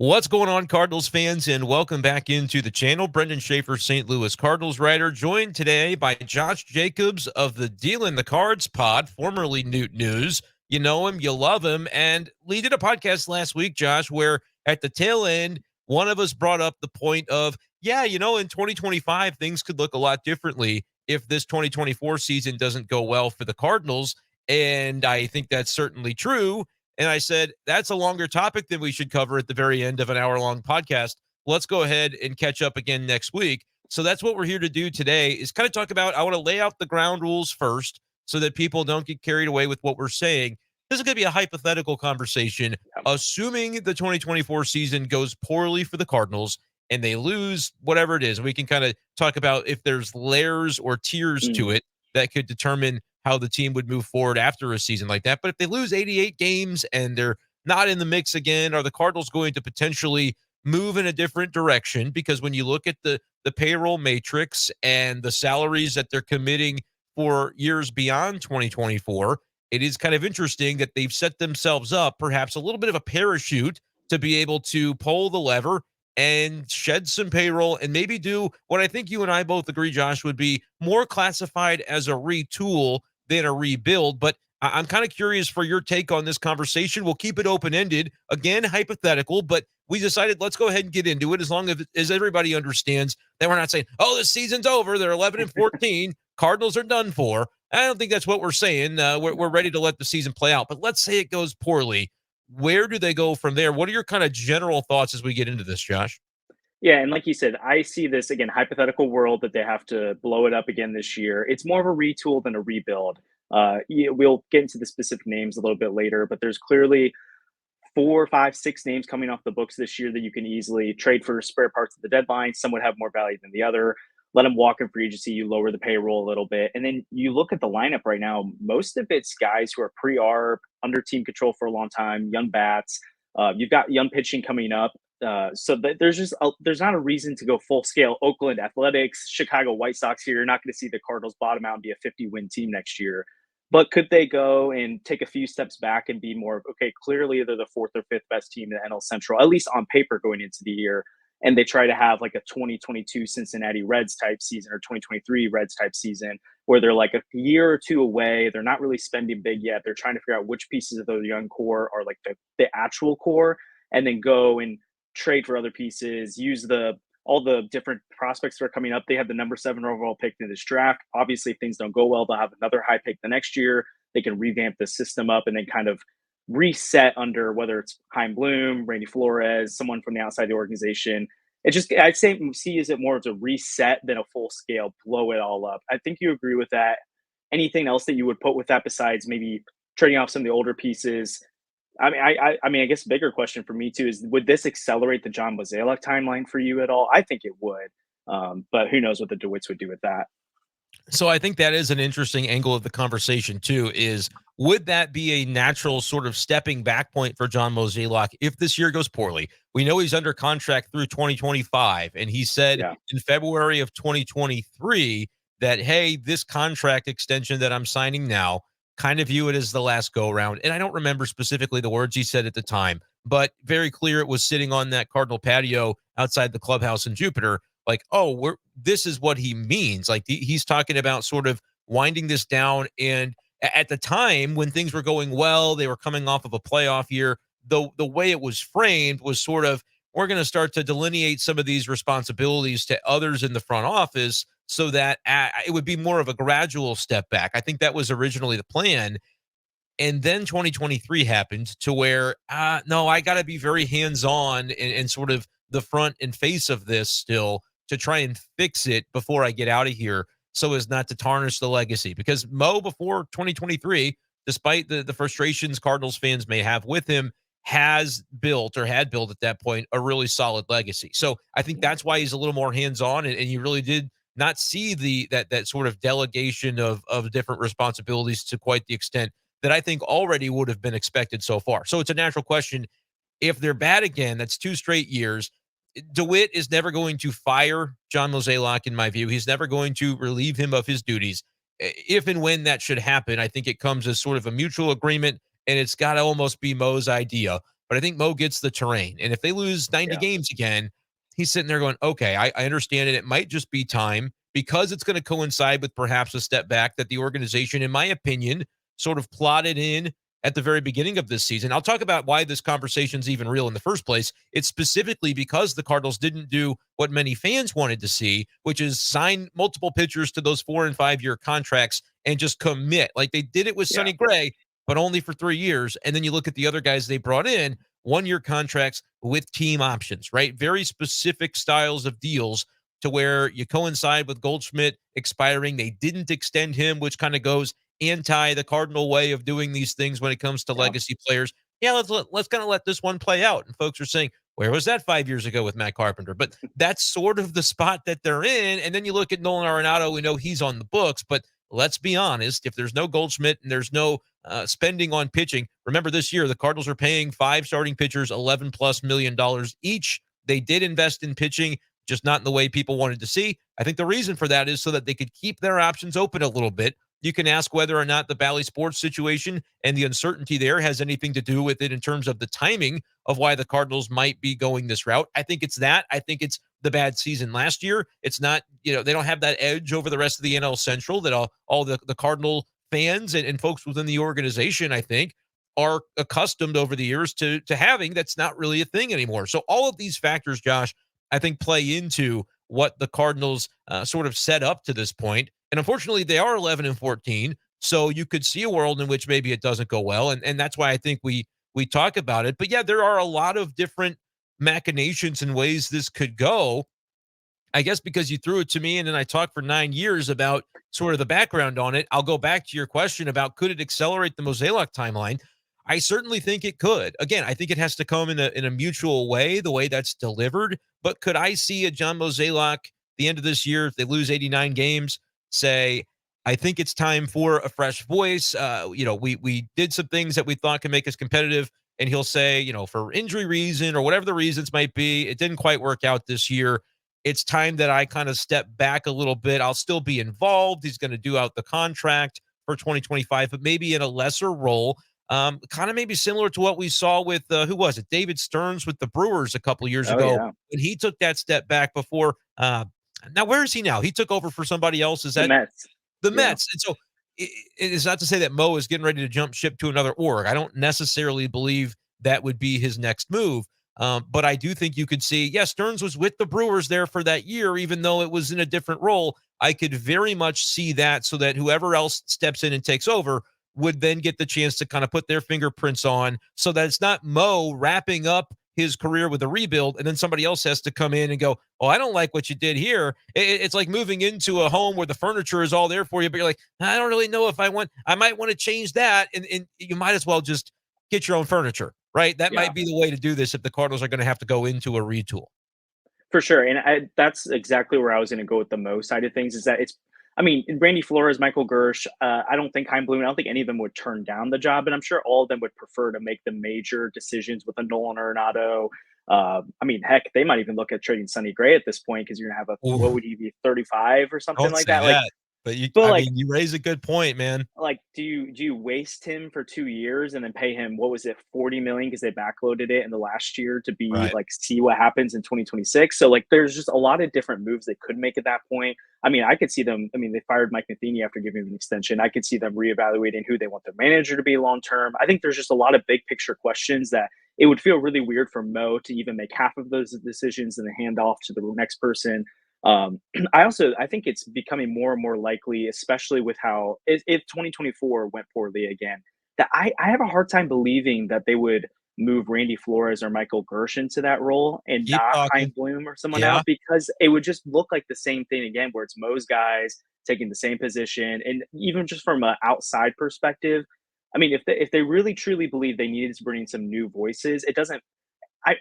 What's going on, Cardinals fans, and welcome back into the channel. Brendan Schaefer, St. Louis Cardinals writer, joined today by Josh Jacobs of the Deal in the Cards pod, formerly Newt News. You know him, you love him, and we did a podcast last week, Josh, where at the tail end, one of us brought up the point of, in 2025, things could look a lot differently if this 2024 season doesn't go well for the Cardinals, and I think that's certainly true. And I said, that's a longer topic than we should cover at the very end of an hour-long podcast. Let's go ahead and catch up again next week. So that's what we're here to do today is kind of talk about, I want to lay out the ground rules first so that people don't get carried away with what we're saying. This is going to be a hypothetical conversation, assuming the 2024 season goes poorly for the Cardinals and they lose whatever it is. We can kind of talk about if there's layers or tiers to it that could determine how the team would move forward after a season like that. But if they lose 88 games and they're not in the mix again, are the Cardinals going to potentially move in a different direction? Because when you look at the payroll matrix and the salaries that they're committing for years beyond 2024, it is kind of interesting that they've set themselves up perhaps a little bit of a parachute to be able to pull the lever and shed some payroll and maybe do what I think you and I both agree, Josh, would be more classified as a retool than a rebuild. But I'm kind of curious for your take on this conversation. We'll keep it open-ended, again, hypothetical, but we decided let's go ahead and get into it as long as everybody understands that we're not saying, oh, this season's over. They're 11-14. Cardinals are done for. I don't think that's what we're saying. We're ready to let the season play out. But let's say it goes poorly. Where do they go from there? What are your kind of general thoughts as we get into this, Josh? Yeah, and like you said, I see this again, hypothetical world that they have to blow it up again this year. It's more of a retool than a rebuild. We'll get into the specific names a little bit later, but there's clearly four, five, six names coming off the books this year that you can easily trade for spare parts of the deadline. Some would have more value than the other. Let them walk in free agency. You lower the payroll a little bit, and then you look at the lineup right now. Most of it's guys who are pre-arb, under team control for a long time, young bats. You've got young pitching coming up. There's not a reason to go full scale Oakland Athletics, Chicago White Sox here. You're not going to see the Cardinals bottom out and be a 50-win team next year. But could they go and take a few steps back and be more okay? Clearly, they're the fourth or fifth best team in the NL Central, at least on paper going into the year. And they try to have like a 2022 Cincinnati Reds type season or 2023 Reds type season where they're like a year or two away. They're not really spending big yet. They're trying to figure out which pieces of the young core are like the actual core, and then go and trade for other pieces, use all the different prospects that are coming up. They have the number 7 overall pick in this draft. Obviously, if things don't go well, they'll have another high pick the next year. They can revamp the system up and then kind of reset under whether it's Chaim Bloom, Randy Flores, someone from the outside the organization. It just, I'd say, see is it more as a reset than a full scale blow it all up. I think you agree with that. Anything else that you would put with that besides maybe trading off some of the older pieces? I guess bigger question for me too is, would this accelerate the John Mozeliak timeline for you at all? I think it would, but who knows what the DeWitts would do with that? So I think that is an interesting angle of the conversation too, is would that be a natural sort of stepping back point for John Mozeliak if this year goes poorly? We know he's under contract through 2025, and he said Yeah, in February of 2023 that, hey, this contract extension that I'm signing now, kind of view it as the last go around. And I don't remember specifically the words he said at the time, but very clear it was sitting on that Cardinal patio outside the clubhouse in Jupiter like, oh, this is what he means. Like he's talking about sort of winding this down. And at the time when things were going well, they were coming off of a playoff year. The way it was framed was sort of, we're going to start to delineate some of these responsibilities to others in the front office so that it would be more of a gradual step back. I think that was originally the plan. And then 2023 happened to where, no, I got to be very hands-on and sort of the front and face of this still to try and fix it before I get out of here so as not to tarnish the legacy. Because Mo, before 2023, despite the frustrations Cardinals fans may have with him, has built or had built at that point a really solid legacy. So I think that's why he's a little more hands-on, and you really did not see that sort of delegation of different responsibilities to quite the extent that I think already would have been expected so far. So it's a natural question. If they're bad again, that's 2 straight years. DeWitt is never going to fire John Mozeliak, in my view. He's never going to relieve him of his duties. If and when that should happen, I think it comes as sort of a mutual agreement, and it's got to almost be Mo's idea. but I think Mo gets the terrain. And if they lose 90 Yeah. games again, he's sitting there going, okay, I understand it. It might just be time because it's going to coincide with perhaps a step back that the organization, in my opinion, sort of plotted in at the very beginning of this season. I'll talk about why this conversation's even real in the first place. It's specifically because the Cardinals didn't do what many fans wanted to see, which is sign multiple pitchers to those 4 and 5 year contracts and just commit. Like they did it with Yeah. Sonny Gray, but only for 3 years. And then you look at the other guys they brought in, 1 year contracts with team options, right? Very specific styles of deals to where you coincide with Goldschmidt expiring. They didn't extend him, which kind of goes anti the Cardinal way of doing these things when it comes to Yeah. legacy players. Yeah, let's kind of let this one play out. And folks are saying, where was that 5 years ago with Matt Carpenter? But that's sort of the spot that they're in. And then you look at Nolan Arenado, we know he's on the books, but let's be honest, if there's no Goldschmidt and there's no spending on pitching, remember this year, the Cardinals are paying 5 starting pitchers $11+ million each. They did invest in pitching, just not in the way people wanted to see. I think the reason for that is so that they could keep their options open a little bit. You can ask whether or not the Bally Sports situation and the uncertainty there has anything to do with it in terms of the timing of why the Cardinals might be going this route. I think it's that. I think it's the bad season last year. It's not, they don't have that edge over the rest of the NL Central that all the Cardinal fans and folks within the organization, I think, are accustomed over the years to having. That's not really a thing anymore. So all of these factors, Josh, I think play into what the Cardinals sort of set up to this point. And unfortunately, they are 11 and 14. So you could see a world in which maybe it doesn't go well. And that's why I think we talk about it. But yeah, there are a lot of different machinations and ways this could go. I guess because you threw it to me and then I talked for 9 years about sort of the background on it. I'll go back to your question about could it accelerate the Mozeliak timeline? I certainly think it could. Again, I think it has to come in a mutual way, the way that's delivered. But could I see a John Mozeliak the end of this year, if they lose 89 games, say, I think it's time for a fresh voice. We did some things that we thought could make us competitive. And he'll say, for injury reason or whatever the reasons might be, it didn't quite work out this year. It's time that I kind of step back a little bit. I'll still be involved. He's going to do out the contract for 2025, but maybe in a lesser role. Kind of maybe similar to what we saw with, who was it? David Stearns with the Brewers a couple years Oh ago yeah. when he took that step back before. Now, where is he now? He took over for somebody else. Is The that Mets. the Yeah. Mets? And so it is not to say that Mo is getting ready to jump ship to another org. I don't necessarily believe that would be his next move. But I do think you could see, yes, Stearns was with the Brewers there for that year, even though it was in a different role. I could very much see that so that whoever else steps in and takes over would then get the chance to kind of put their fingerprints on so that it's not Mo wrapping up his career with a rebuild and then somebody else has to come in and go, oh, I don't like what you did here. It's like moving into a home where the furniture is all there for you, but you're like, I don't really know if I might want to change that. And you might as well just get your own furniture, right? That Yeah. might be the way to do this if the Cardinals are going to have to go into a retool. For sure, and that's exactly where I was going to go with the Mo side of things. Is that it's, I mean, Randy Flores, Michael Gersh. I don't think Chaim Bloom. I don't think any of them would turn down the job, and I'm sure all of them would prefer to make the major decisions with a Nolan Arenado. I mean, heck, they might even look at trading Sonny Gray at this point because you're gonna have what Ooh, would he be, 35 or something don't like say that? Like, that. But but I like mean, you raise a good point, man. do you waste him for 2 years and then pay him, what was it, 40 million because they backloaded it in the last year to be Right. like see what happens in 2026? So like there's just a lot of different moves they could make at that point. I mean, I could see them. I mean, they fired Mike Matheny after giving him an extension. I could see them reevaluating who they want their manager to be long term. I think there's just a lot of big picture questions that it would feel really weird for Mo to even make half of those decisions and then hand off to the next person. I think it's becoming more and more likely, especially with how if 2024 went poorly again, that I have a hard time believing that they would move Randy Flores or Michael Gersh into that role and Keep not talking. Chaim Bloom or someone Yeah. else, because it would just look like the same thing again, where it's Mo's guys taking the same position. And even just from an outside perspective, I mean, if they really truly believe they needed to bring in some new voices, it doesn't.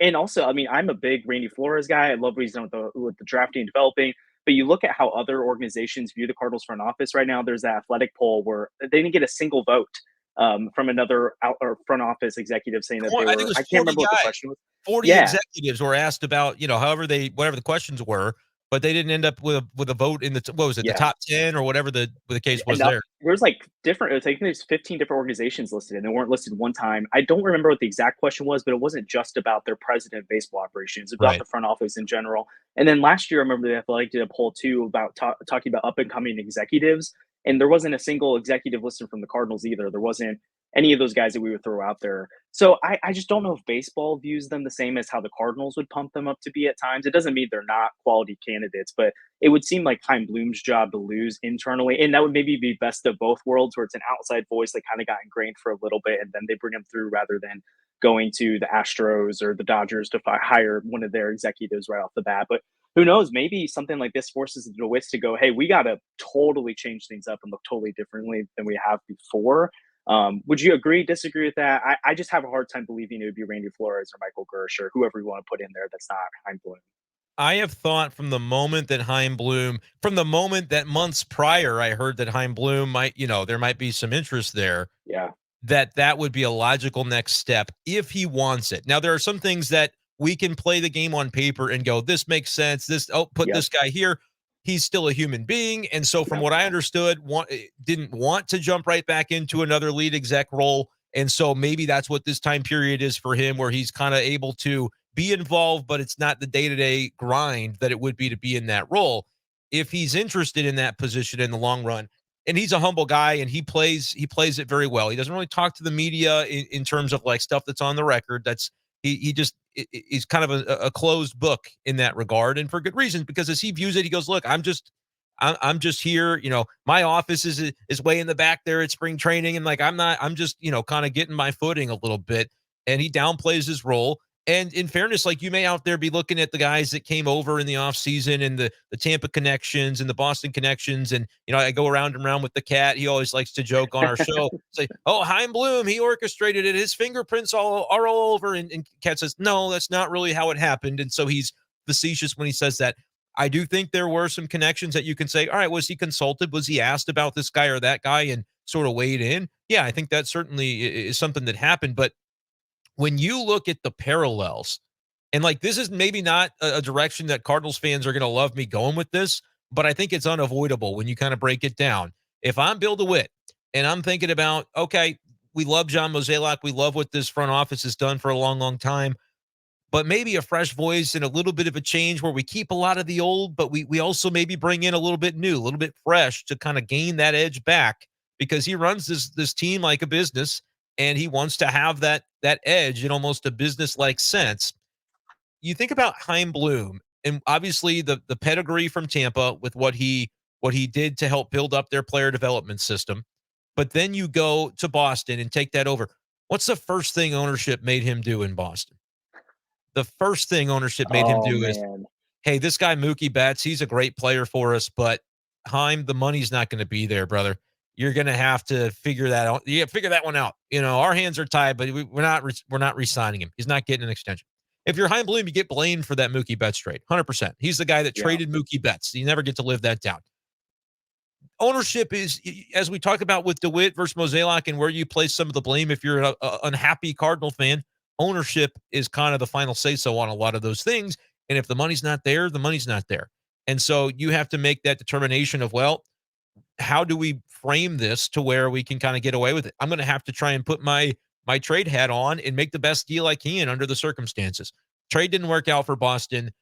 And also, I mean, I'm a big Randy Flores guy. I love what he's done with the drafting and developing. But you look at how other organizations view the Cardinals front office right now. There's that athletic poll where they didn't get a single vote from another or front office executive saying that they I think it were. was I can't 40 remember what the guys. question was. 40 Yeah, executives were asked about, whatever the questions were. but they didn't end up with a vote in the what was it, the Yeah. top 10 or whatever the case was And there. there's like different, I think there's 15 different organizations listed and they weren't listed one time. I don't remember what the exact question was, but it wasn't just about their president of baseball operations, it was about Right. the front office in general. And then last year, I remember the Athletic did a poll too about talking about up and coming executives. And there wasn't a single executive listed from the Cardinals either. There wasn't any of those guys that we would throw out there. So I just don't know if baseball views them the same as how the Cardinals would pump them up to be at times. It doesn't mean they're not quality candidates, but it would seem like Chaim Bloom's job to lose internally, and that would maybe be best of both worlds, where it's an outside voice that kind of got ingrained for a little bit, and then they bring him through rather than going to the Astros or the Dodgers to hire one of their executives right off the bat. But who knows? Maybe something like this forces the DeWitts to go, "Hey, we got to totally change things up and look totally differently than we have before." Would you agree, disagree with that? I just have a hard time believing it would be Randy Flores or Michael Gersh or whoever you want to put in there that's not Chaim Bloom. I have thought from the moment that Chaim Bloom, from the moment that months prior, I heard that Chaim Bloom might, there might be some interest there, Yeah. that would be a logical next step if he wants it. Now, there are some things that we can play the game on paper and go, this makes sense. Put Yep. this guy here. He's still a human being. And so, from Yep. what I understood, didn't want to jump right back into another lead exec role. And so, maybe that's what this time period is for him, where he's kind of able to be involved, but it's not the day to day grind that it would be to be in that role. If he's interested in that position in the long run, and he's a humble guy and he plays it very well. He doesn't really talk to the media in terms of like stuff that's on the record. That's he just is kind of a closed book in that regard, and for good reason, because as he views it, he goes, look, I'm just here, my office is way in the back there at spring training, and like I'm just kind of getting my footing a little bit, and he downplays his role. And in fairness, like, you may out there be looking at the guys that came over in the offseason and the Tampa connections and the Boston connections. And, I go around and around with the cat. He always likes to joke on our show, say, oh, Chaim Bloom, he orchestrated it. His fingerprints are all over. And Cat says, no, that's not really how it happened. And so he's facetious when he says that. I do think there were some connections that you can say, all right, was he consulted? Was he asked about this guy or that guy and sort of weighed in? Yeah, I think that certainly is something that happened. But when you look at the parallels, and like, this is maybe not a direction that Cardinals fans are going to love me going with this, but I think it's unavoidable when you kind of break it down. If I'm Bill DeWitt and I'm thinking about, okay, we love John Mozeliak, we love what this front office has done for a long, long time, but maybe a fresh voice and a little bit of a change where we keep a lot of the old, but we also maybe bring in a little bit new, a little bit fresh to kind of gain that edge back, because he runs this team like a business and he wants to have that edge in almost a business-like sense. You think about Chaim Bloom and obviously the pedigree from Tampa with what he did to help build up their player development system. But then you go to Boston and take that over. What's the first thing ownership made him do in Boston? The first thing ownership made him Oh do is, man. hey, this guy Mookie Betts, he's a great player for us, but Chaim, the money's not going to be there, brother. You're going to have to figure that out. Yeah, figure that one out. Our hands are tied, but we're not re-signing him. He's not getting an extension. If you're Chaim Bloom, you get blamed for that Mookie Betts trade, 100%. He's the guy that Yeah. traded Mookie Betts. You never get to live that down. Ownership is, as we talk about with DeWitt versus Mozeliak, and where you place some of the blame if you're an unhappy Cardinal fan. Ownership is kind of the final say-so on a lot of those things. And if the money's not there, the money's not there. And so you have to make that determination of, well, how do we frame this to where we can kind of get away with it? I'm going to have to try and put my trade hat on and make the best deal I can under the circumstances. Trade didn't work out for Boston.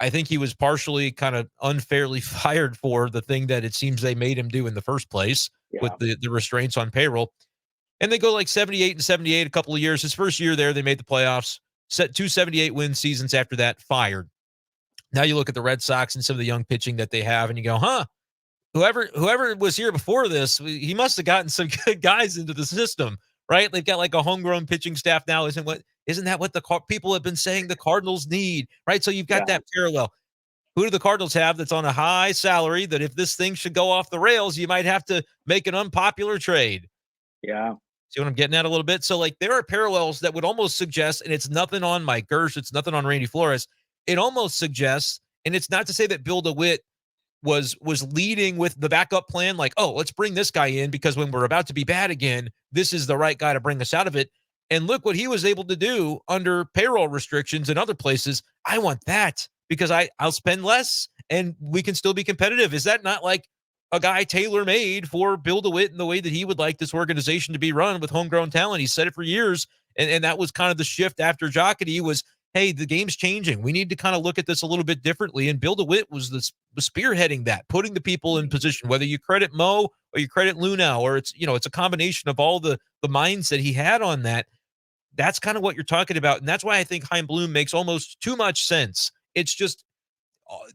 I think he was partially kind of unfairly fired for the thing that it seems they made him do in the first place with Yeah. the restraints on payroll. And they go like 78-78 a couple of years. His first year there, they made the playoffs, set 278 win seasons after that, fired. Now you look at the Red Sox and some of the young pitching that they have, and you go, whoever was here before this, he must have gotten some good guys into the system, right? They've got like a homegrown pitching staff now. Isn't that what the people have been saying the Cardinals need, right? So you've got Yeah. that parallel. Who do the Cardinals have that's on a high salary that if this thing should go off the rails, you might have to make an unpopular trade? Yeah. See what I'm getting at a little bit? So, like, there are parallels that would almost suggest, and it's nothing on Mike Gersh, it's nothing on Randy Flores. It almost suggests, and it's not to say that Bill DeWitt was leading with the backup plan, like, oh, let's bring this guy in because when we're about to be bad again, this is the right guy to bring us out of it. And look what he was able to do under payroll restrictions in other places. I want that because I'll spend less and we can still be competitive. Is that not like a guy tailor-made for Bill DeWitt and the way that he would like this organization to be run with homegrown talent? He said it for years, and that was kind of the shift after Jocketty was, hey, the game's changing. We need to kind of look at this a little bit differently. And Bill DeWitt was spearheading that, putting the people in position, whether you credit Mo or you credit Lunau, or it's a combination of all the mindset he had on that. That's kind of what you're talking about. And that's why I think Chaim Bloom makes almost too much sense. It's just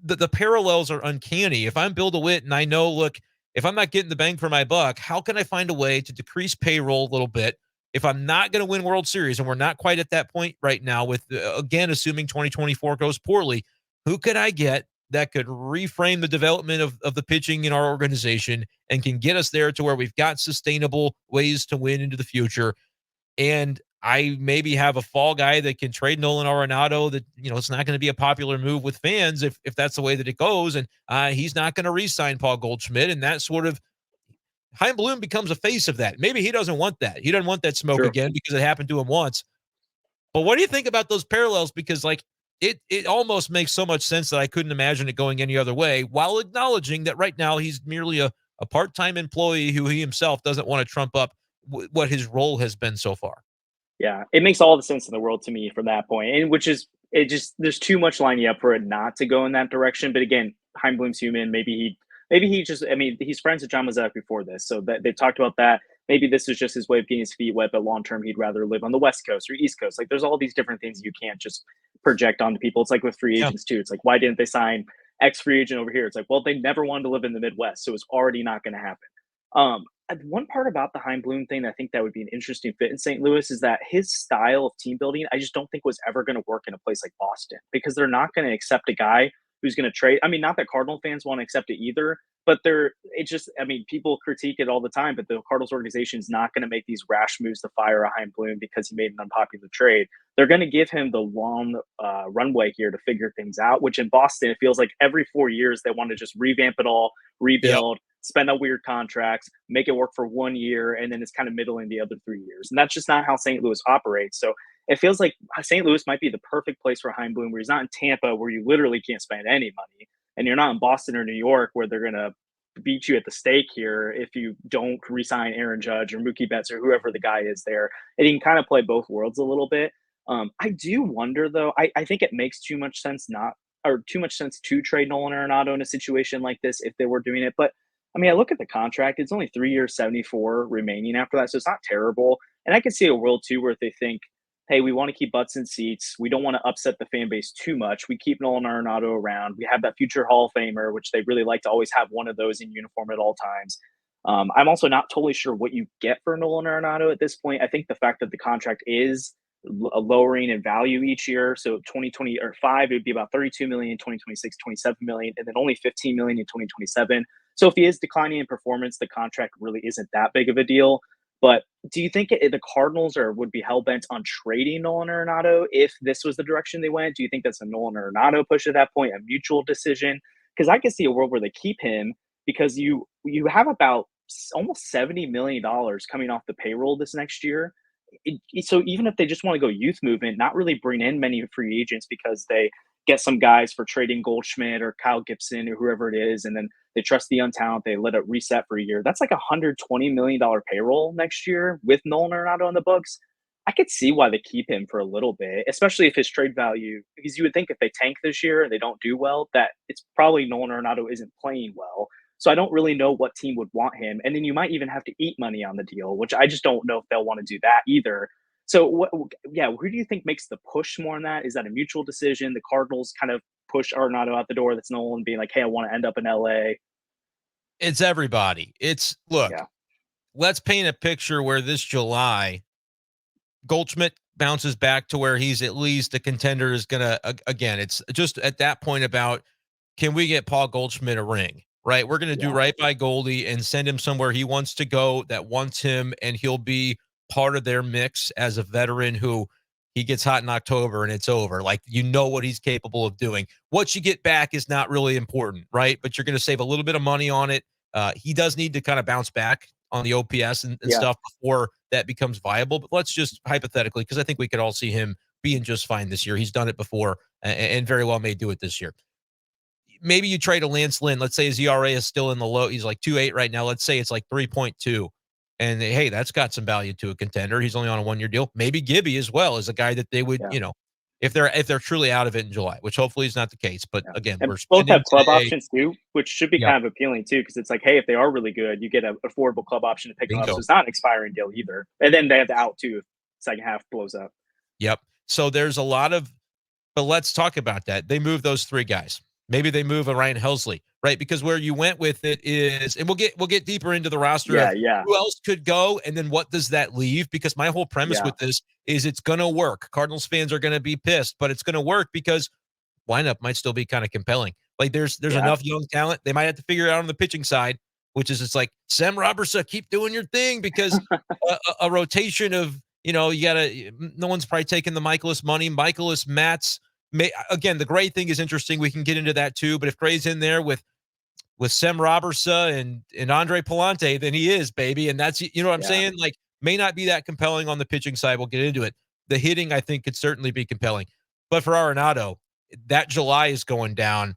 the parallels are uncanny. If I'm Bill DeWitt and I know, look, if I'm not getting the bang for my buck, how can I find a way to decrease payroll a little bit? If I'm not going to win World Series, and we're not quite at that point right now with, again, assuming 2024 goes poorly, who could I get that could reframe the development of the pitching in our organization and can get us there to where we've got sustainable ways to win into the future? And I maybe have a fall guy that can trade Nolan Arenado that, it's not going to be a popular move with fans if that's the way that it goes. And he's not going to re-sign Paul Goldschmidt. And that sort of, Chaim Bloom becomes a face of that. Maybe he doesn't want that. He doesn't want that smoke again because it happened to him once. But what do you think about those parallels? Because it almost makes so much sense that I couldn't imagine it going any other way, while acknowledging that right now he's merely a part-time employee who he himself doesn't want to trump up what his role has been so far. Yeah, it makes all the sense in the world to me from that point, and which is it just there's too much lining up for it not to go in that direction. But again, Chaim Bloom's human. Maybe he just I mean he's friends with John Mozeliak before this, so that they've talked about that. Maybe this is just his way of getting his feet wet, but long term he'd rather live on the West Coast or East Coast. Like there's all these different things you can't just project onto people. It's like with free Yeah. agents too. It's like why didn't they sign X free agent over here? It's like well they never wanted to live in the Midwest, so it's already not going to happen. One part about the Chaim Bloom thing, I think that would be an interesting fit in St. Louis is that his style of team building, I just don't think was ever going to work in a place like Boston because they're not going to accept a guy who's going to trade. I mean, not that Cardinal fans want to accept it either, but I mean, people critique it all the time, but the Cardinals organization is not going to make these rash moves to fire a Chaim Bloom because he made an unpopular trade. They're going to give him the long runway here to figure things out, which in Boston, it feels like every 4 years they want to just revamp it all, rebuild, spend on weird contracts, make it work for 1 year, and then it's kind of middling the other 3 years. And that's just not how St. Louis operates. So it feels like St. Louis might be the perfect place for Chaim Bloom, where he's not in Tampa, where you literally can't spend any money, and you're not in Boston or New York, where they're going to beat you at the stake here if you don't resign Aaron Judge or Mookie Betts or whoever the guy is there. And he can kind of play both worlds a little bit. I do wonder, though, I think it makes too much sense to trade Nolan Arenado in a situation like this if they were doing it. But I mean, I look at the contract, it's only 3 years, 74 remaining after that. So it's not terrible. And I can see a world too where they think, hey, we want to keep butts in seats. We don't want to upset the fan base too much. We keep Nolan Arenado around. We have that future Hall of Famer, which they really like to always have one of those in uniform at all times. I'm also not totally sure what you get for Nolan Arenado at this point. I think the fact that the contract is lowering in value each year. So 2025, it would be about 32 million, 2026, 27 million, and then only 15 million in 2027. So if he is declining in performance, the contract really isn't that big of a deal. But do you think the Cardinals would be hell bent on trading Nolan Arenado if this was the direction they went? Do you think that's a Nolan Arenado push at that point, a mutual decision? Because I can see a world where they keep him because you have about almost $70 million coming off the payroll this next year. So even if they just want to go youth movement, not really bring in many free agents because they get some guys for trading Goldschmidt or Kyle Gibson or whoever it is, and then they trust the young talent, they let it reset for a year. That's like $120 million payroll next year with Nolan Arenado on the books. I could see why they keep him for a little bit, especially if his trade value, because you would think if they tank this year and they don't do well, that it's probably Nolan Arenado isn't playing well. So I don't really know what team would want him. And then you might even have to eat money on the deal, which I just don't know if they'll want to do that either. So who do you think makes the push more on that? Is that a mutual decision? The Cardinals kind of push Arenado out the door. That's Nolan being like, hey, I want to end up in LA. It's everybody. Look, Yeah. let's paint a picture where this July Goldschmidt bounces back to where he's at least a contender is going to, again, it's just at that point about, can we get Paul Goldschmidt a ring, right? We're going to do right by Goldie and send him somewhere he wants to go, that wants him, and he'll be part of their mix as a veteran who he gets hot in October and it's over. Like, what he's capable of doing. What you get back is not really important, right? But you're going to save a little bit of money on it. He does need to kind of bounce back on the OPS and stuff before that becomes viable. But let's just hypothetically, because I think we could all see him being just fine this year. He's done it before and very well may do it this year. maybe you trade a Lance Lynn. Let's say his ERA is still in the low. He's like 2.8 right now. Let's say it's like 3.2. And hey, that's got some value to a contender. He's only on a 1-year deal. Maybe Gibby as well is a guy that they would, Yeah. if they're truly out of it in July, which hopefully is not the case. But Yeah. again, And we're both spending have club today. options too, which should be Yep. kind of appealing too, because it's like, hey, if they are really good, you get an affordable club option to pick them up. Bingo. So it's not an expiring deal either. And then they have the out too if second half blows up. Yep. So there's a lot of, but let's talk about that. They move those 3 guys. Maybe they move a Ryan Helsley, right? Because where you went with it is, and we'll get deeper into the roster of who else could go, and then what does that leave? Because my whole premise with this is it's going to work. Cardinals fans are going to be pissed, but it's going to work because lineup might still be kind of compelling. Like there's enough young talent. They might have to figure it out on the pitching side, which is it's like Sam Robertson, keep doing your thing because a rotation of you gotta. No one's probably taking the Michaelis money. Michaelis, Matz. Again, the Gray thing is interesting. We can get into that too. But if Gray's in there with Sam Robertson and Andre Palante, then he is, baby. And that's what I'm saying? Like, may not be that compelling on the pitching side. We'll get into it. The hitting, I think, could certainly be compelling. But for Arenado, that July is going down,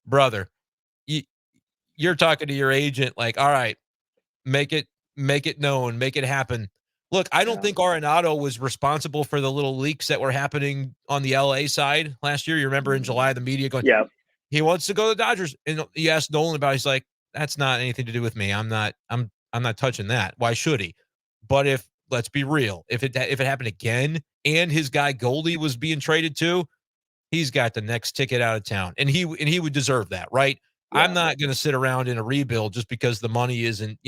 brother. You're talking to your agent, like, all right, make it known, make it happen. Look, I don't think Arenado was responsible for the little leaks that were happening on the LA side last year. You remember in July, the media going, he wants to go to the Dodgers. And he asked Nolan about it. He's like, that's not anything to do with me. I'm not touching that. Why should he? But let's be real, if it happened again and his guy Goldie was being traded too, he's got the next ticket out of town. And he would deserve that, right? I'm not going to sit around in a rebuild just because the money isn't,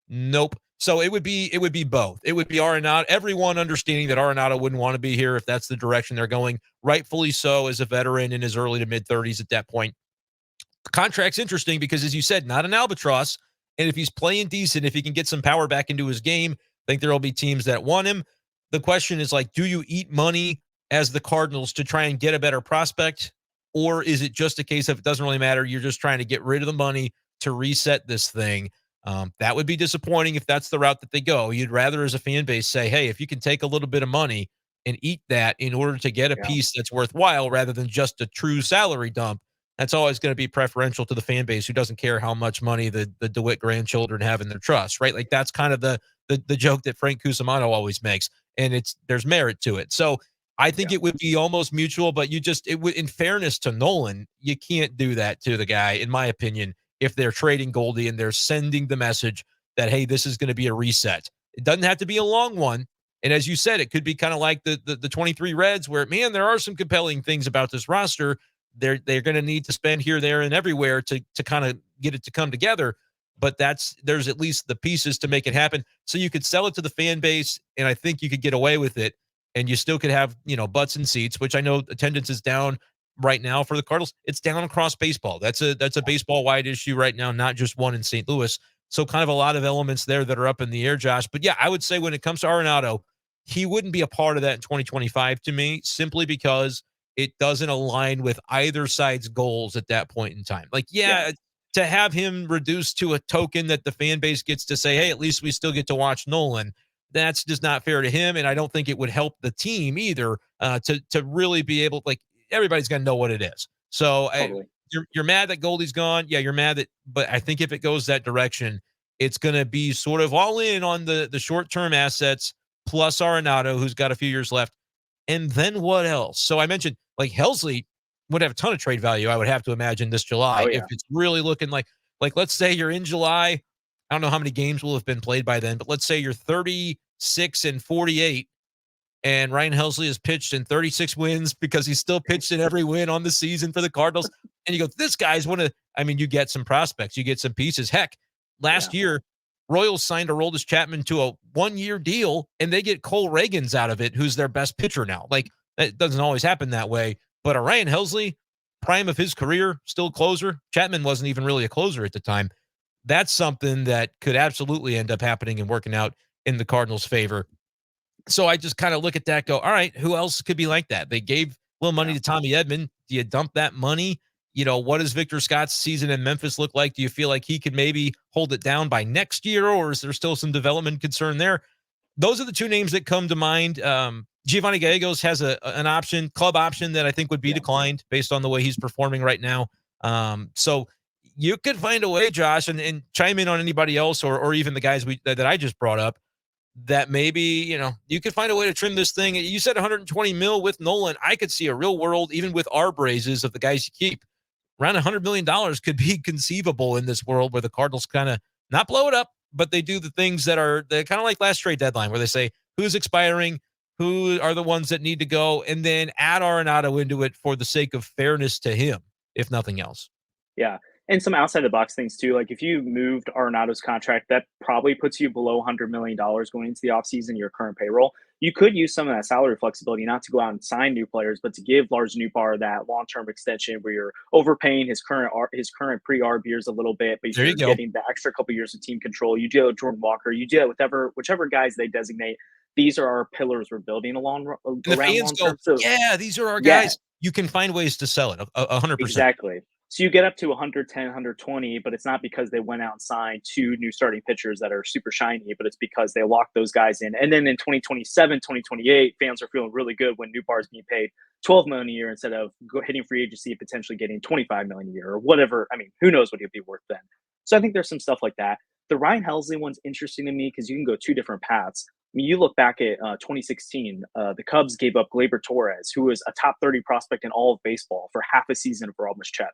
nope. So it would be both. It would be Arenado, everyone understanding that Arenado wouldn't want to be here if that's the direction they're going, rightfully so, as a veteran in his early to mid 30s at that point. The contract's interesting because, as you said, not an albatross. And if he's playing decent, if he can get some power back into his game, I think there will be teams that want him. The question is, like, do you eat money as the Cardinals to try and get a better prospect? Or is it just a case of it doesn't really matter, you're just trying to get rid of the money to reset this thing? That would be disappointing if that's the route that they go. You'd rather, as a fan base, say, hey, if you can take a little bit of money and eat that in order to get a piece that's worthwhile rather than just a true salary dump, that's always going to be preferential to the fan base who doesn't care how much money the DeWitt grandchildren have in their trust, right? Like that's kind of the joke that Frank Cusimano always makes, and there's merit to it. So I think it would be almost mutual, but it would, in fairness to Nolan, you can't do that to the guy, in my opinion, if they're trading Goldie and they're sending the message that, hey, this is going to be a reset. It doesn't have to be a long one. And as you said, it could be kind of like the 23 Reds where, man, there are some compelling things about this roster. They're going to need to spend here, there, and everywhere to kind of get it to come together. But there's at least the pieces to make it happen. So you could sell it to the fan base, and I think you could get away with it. And you still could have, butts and seats, which I know attendance is down right now for the Cardinals. It's down across baseball. That's a baseball-wide issue right now, not just one in St. Louis. So kind of a lot of elements there that are up in the air, Josh. But yeah, I would say when it comes to Arenado, he wouldn't be a part of that in 2025 to me, simply because it doesn't align with either side's goals at that point in time. Like, to have him reduced to a token that the fan base gets to say, hey, at least we still get to watch Nolan, that's just not fair to him. And I don't think it would help the team either to really be able, like, everybody's going to know what it is. So you're mad that Goldie's gone. Yeah, you're mad but I think if it goes that direction, it's going to be sort of all in on the short-term assets plus Arenado, who's got a few years left. And then what else? So I mentioned, like, Helsley would have a ton of trade value, I would have to imagine, this July. If it's really looking like let's say you're in July. I don't know how many games will have been played by then, but let's say you're 36-48 and Ryan Helsley has pitched in 36 wins because he's still pitched in every win on the season for the Cardinals. And you go, this guy's you get some prospects, you get some pieces. Heck, last year, Royals signed Aroldis Chapman to a 1-year deal, and they get Cole Reagans out of it, who's their best pitcher now. Like, it doesn't always happen that way. But a Ryan Helsley, prime of his career, still closer. Chapman wasn't even really a closer at the time. That's something that could absolutely end up happening and working out in the Cardinals' favor. So I just kind of look at that, go, all right, who else could be like that? They gave a little money to Tommy Edman. Do you dump that money? What does Victor Scott's season in Memphis look like? Do you feel like he could maybe hold it down by next year, or is there still some development concern there? Those are the two names that come to mind. Giovanni Gallegos has an option, club option, that I think would be declined based on the way he's performing right now. So you could find a way, Josh, and chime in on anybody else or even the guys that I just brought up, that maybe, you could find a way to trim this thing. You said 120 mil with Nolan. I could see a real world, even with our braises of the guys you keep, around $100 million could be conceivable in this world where the Cardinals kind of not blow it up, but they do the things that are kind of like last trade deadline where they say who's expiring, who are the ones that need to go, and then add Arenado into it for the sake of fairness to him, if nothing else. Yeah. And some outside the box things too. Like if you moved Arenado's contract, that probably puts you below $100 million going into the offseason, your current payroll. You could use some of that salary flexibility, not to go out and sign new players, but to give Lars Nootbaar that long-term extension where you're overpaying his current pre-arb years a little bit, but There you you're go. getting the extra couple years of team control. You do it with Jordan Walker. You do it with whichever guys they designate. These are our pillars we're building And the around fans long go, term. So yeah, these are our yeah, guys. You can find ways to sell it 100%. exactly. So you get up to 110, 120, but it's not because they went out and signed two new starting pitchers that are super shiny, but it's because they locked those guys in. And then in 2027, 2028, fans are feeling really good when Nootbaar is being paid 12 million a year instead of hitting free agency and potentially getting 25 million a year or whatever. I mean, who knows what he'll be worth then. So I think there's some stuff like that. The Ryan Helsley one's interesting to me because you can go two different paths. I mean, you look back at 2016, the Cubs gave up Gleyber Torres, who was a top 30 prospect in all of baseball for half a season of Aroldis Chapman.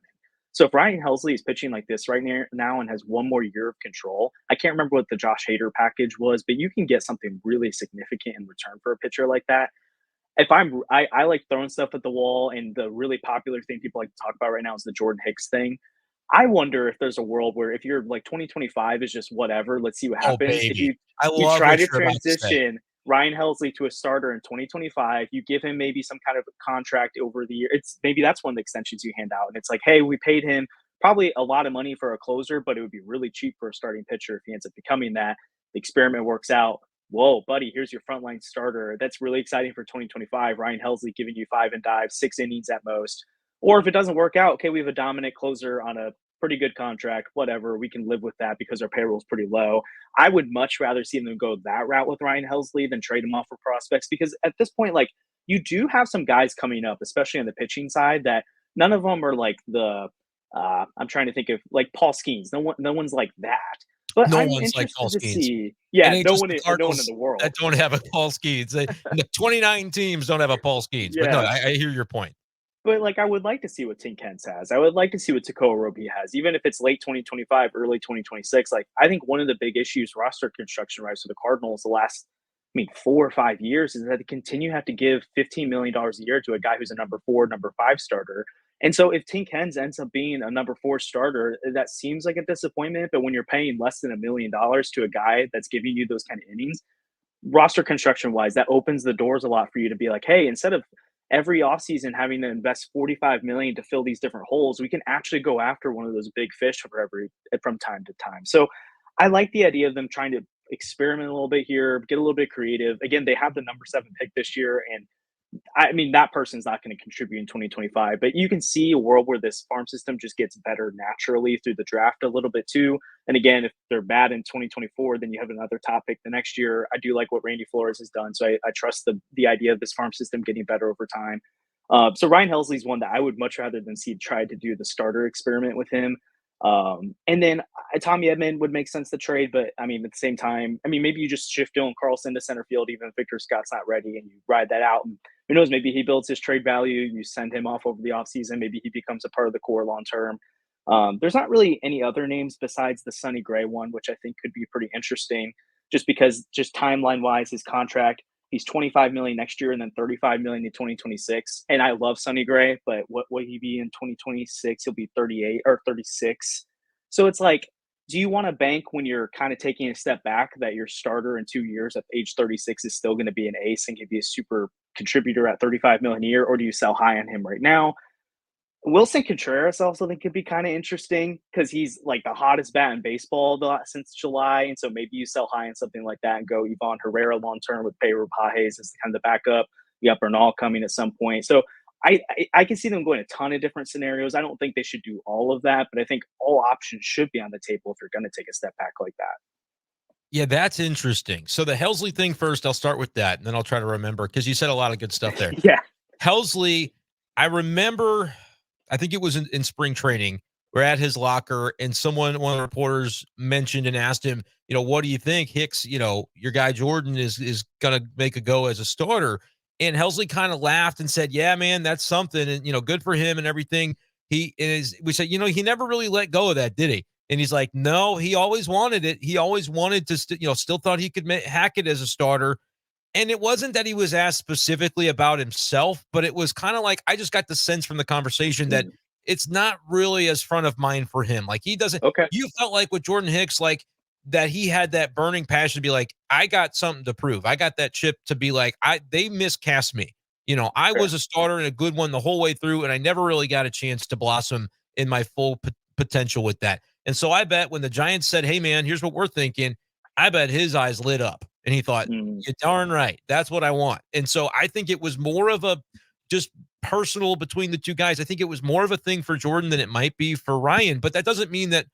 So if Ryan Helsley is pitching like this right now and has one more year of control, I can't remember what the Josh Hader package was, but you can get something really significant in return for a pitcher like that. If I like throwing stuff at the wall, and the really popular thing people like to talk about right now is the Jordan Hicks thing. I wonder if there's a world where if you're like 2025 is just whatever, let's see what Oh, happens. If baby. you I you love try what to you're about to say. transition Ryan Helsley to a starter in 2025, you give him maybe some kind of contract over the year. It's maybe that's one of the extensions you hand out, and it's like, hey, we paid him probably a lot of money for a closer, but it would be really cheap for a starting pitcher if he ends up becoming that. The experiment works out. Whoa, buddy, here's your frontline starter. That's really exciting for 2025. Ryan Helsley giving you 5 and 5, 6 innings at most. Or if it doesn't work out, okay, we have a dominant closer on a pretty good contract, whatever. We can live with that because our payroll is pretty low. I would much rather see them go that route with Ryan Helsley than trade him off for prospects because at this point, like, you do have some guys coming up, especially on the pitching side, that none of them are like I'm trying to think of like Paul Skeens. No one's like that. But No I'm one's like Paul interested to Skeens. see. It Yeah, ain't no just one, the no one in Cardinals the that world. don't have a Paul Skeens. 29 teams don't have a Paul Skeens. But no, Yeah, I hear your point. but like I would like to see what Tink Hens has. I would like to see what Takoa Roby has, even if it's late 2025, early 2026. Like I think one of the big issues roster construction wise for the Cardinals the last, I mean, 4 or 5 years is that they continue to have to give $15 million a year to a guy who's a number four, number five starter. And so if Tink Hens ends up being a number four starter, that seems like a disappointment. But when you're paying less than $1 million to a guy that's giving you those kind of innings, roster construction wise, that opens the doors a lot for you to be like, hey, instead of every offseason having to invest 45 million to fill these different holes, we can actually go after one of those big fish from time to time. So I like the idea of them trying to experiment a little bit here, get a little bit creative. Again, they have the number 7 pick this year, and I mean, that person's not going to contribute in 2025, but you can see a world where this farm system just gets better naturally through the draft a little bit too. And again, if they're bad in 2024, then you have another top pick the next year. I do like what Randy Flores has done. So I trust the idea of this farm system getting better over time. So Ryan Helsley's one that I would much rather than see try to do the starter experiment with him. And then Tommy Edman would make sense to trade, but I mean, at the same time, I mean, maybe you just shift Dylan Carlson to center field, even if Victor Scott's not ready, and you ride that out. And who knows, maybe he builds his trade value. You send him off over the offseason. Maybe he becomes a part of the core long term. There's not really any other names besides the Sonny Gray one, which I think could be pretty interesting just because just timeline wise, his contract, he's 25 million next year and then 35 million in 2026. And I love Sonny Gray, but what will he be in 2026? He'll be 38 or 36. So it's like, do you want to bank when you're kind of taking a step back that your starter in 2 years at age 36 is still going to be an ace and can be a super contributor at 35 million a year, or do you sell high on him right now? Wilson Contreras also think could be kind of interesting because he's like the hottest bat in baseball since July, and so maybe you sell high on something like that and go Ivan Herrera long term with Pedro Pages as kind of the backup. You got Bernal coming at some point, so I can see them going a ton of different scenarios. I don't think they should do all of that, but I think all options should be on the table if you're going to take a step back like that. Yeah, that's interesting. So the Helsley thing first, I'll start with that, and then I'll try to remember because you said a lot of good stuff there. Yeah, Helsley, I remember I think it was in spring training. We're at his locker, and one of the reporters mentioned and asked him, what do you think, Hicks? Your guy Jordan is gonna make a go as a starter. And Helsley kind of laughed and said, "Yeah, man, that's something, and good for him and everything." We said, he never really let go of that, did he? And he's like, "No, he always wanted it. He always wanted to, still thought he could hack it as a starter." And it wasn't that he was asked specifically about himself, but it was kind of like I just got the sense from the conversation that Mm, it's not really as front of mind for him. Like he doesn't, okay. you felt like with Jordan Hicks, like that he had that burning passion to be like, I got something to prove. I got that chip to be like, they miscast me. I was Fair. a starter and a good one the whole way through, and I never really got a chance to blossom in my full potential with that. And so I bet when the Giants said, "Hey, man, here's what we're thinking," I bet his eyes lit up and he thought, Mm, "You're darn right. That's what I want." And so I think it was more of a just personal between the two guys. I think it was more of a thing for Jordan than it might be for Ryan, but that doesn't mean that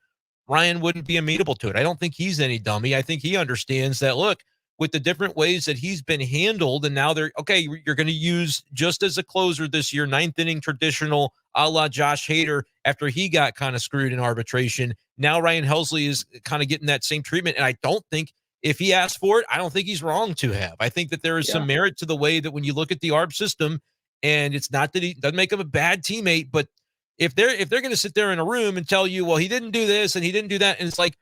Ryan wouldn't be amenable to it. I don't think he's any dummy. I think he understands that, look, with the different ways that he's been handled, and now they're okay, you're going to use just as a closer this year, ninth inning traditional a la Josh Hader after he got kind of screwed in arbitration. Now Ryan Helsley is kind of getting that same treatment. And I don't think if he asked for it, I don't think he's wrong to have. I think that there is some yeah. merit to the way that when you look at the ARB system, and it's not that he doesn't make him a bad teammate, but if they're going to sit there in a room and tell you, well, he didn't do this and he didn't do that, and it's like,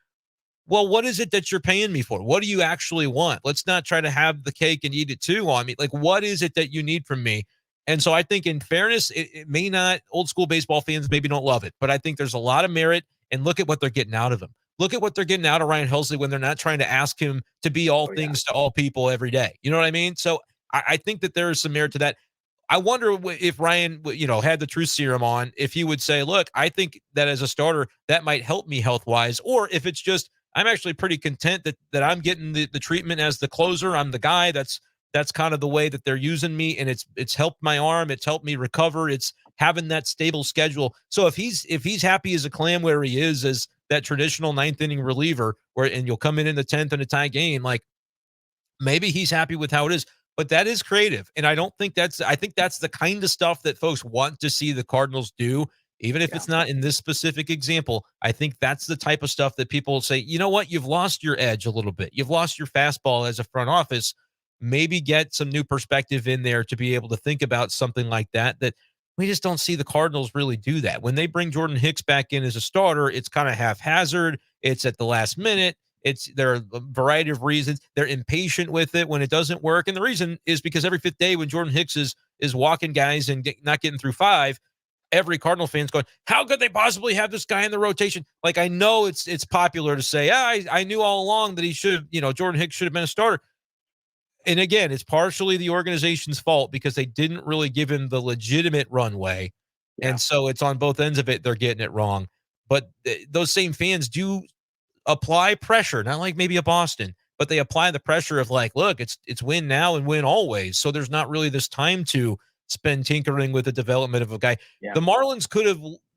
well, what is it that you're paying me for? What do you actually want? Let's not try to have the cake and eat it too on me. Like, what is it that you need from me? And so I think, in fairness, it may not, old school baseball fans maybe don't love it, but I think there's a lot of merit. And look at what they're getting out of him. Look at what they're getting out of Ryan Helsley when they're not trying to ask him to be all Oh yeah. things to all people every day. You know what I mean? So I think that there is some merit to that. I wonder if Ryan, had the truth serum on, if he would say, look, I think that as a starter, that might help me health wise, or if it's just, I'm actually pretty content that I'm getting the treatment as the closer. I'm the guy. That's kind of the way that they're using me, and it's helped my arm. It's helped me recover. It's having that stable schedule. So if he's happy as a clam where he is as that traditional ninth inning reliever, and you'll come in the 10th in a tie game, like maybe he's happy with how it is. But that is creative, and I think that's the kind of stuff that folks want to see the Cardinals do, even if Yeah. it's not in this specific example. I think that's the type of stuff that people say, you know what, you've lost your edge a little bit. You've lost your fastball as a front office. Maybe get some new perspective in there to be able to think about something like that. That we just don't see the Cardinals really do that. When they bring Jordan Hicks back in as a starter, it's kind of haphazard. It's at the last minute. There are a variety of reasons. They're impatient with it when it doesn't work, and the reason is because every fifth day when Jordan Hicks is walking guys and not getting through five, every Cardinal fan's going, how could they possibly have this guy in the rotation? Like, I know it's popular to say, I knew all along that he should have, Jordan Hicks should have been a starter. And again, it's partially the organization's fault because they didn't really give him the legitimate runway. Yeah. And so it's on both ends of it. They're getting it wrong. But those same fans do apply pressure, not like maybe a Boston, but they apply the pressure of like, look, it's win now and win always. So there's not really this time to spend tinkering with the development of a guy. Yeah. The Marlins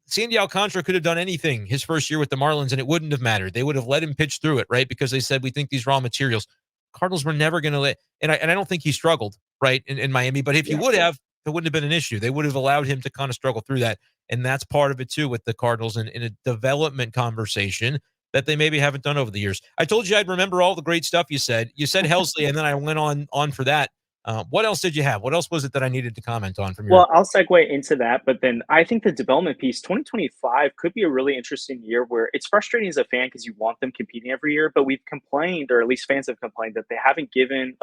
Sandy Alcantara could have done anything his first year with the Marlins and it wouldn't have mattered. They would have let him pitch through it, right? Because they said, we think these raw materials. Cardinals were never going to let, and I don't think he struggled, right, in Miami, but if he Yeah. would have, it wouldn't have been an issue. They would have allowed him to kind of struggle through that. And that's part of it too with the Cardinals in a development conversation that they maybe haven't done over the years. I told you I'd remember all the great stuff you said. You said Helsley, and then I went on for that. What else did you have? What else was it that I needed to comment on from your? Well, I'll segue into that, but then I think the development piece, 2025 could be a really interesting year where it's frustrating as a fan because you want them competing every year, but we've complained, or at least fans have complained, that they haven't given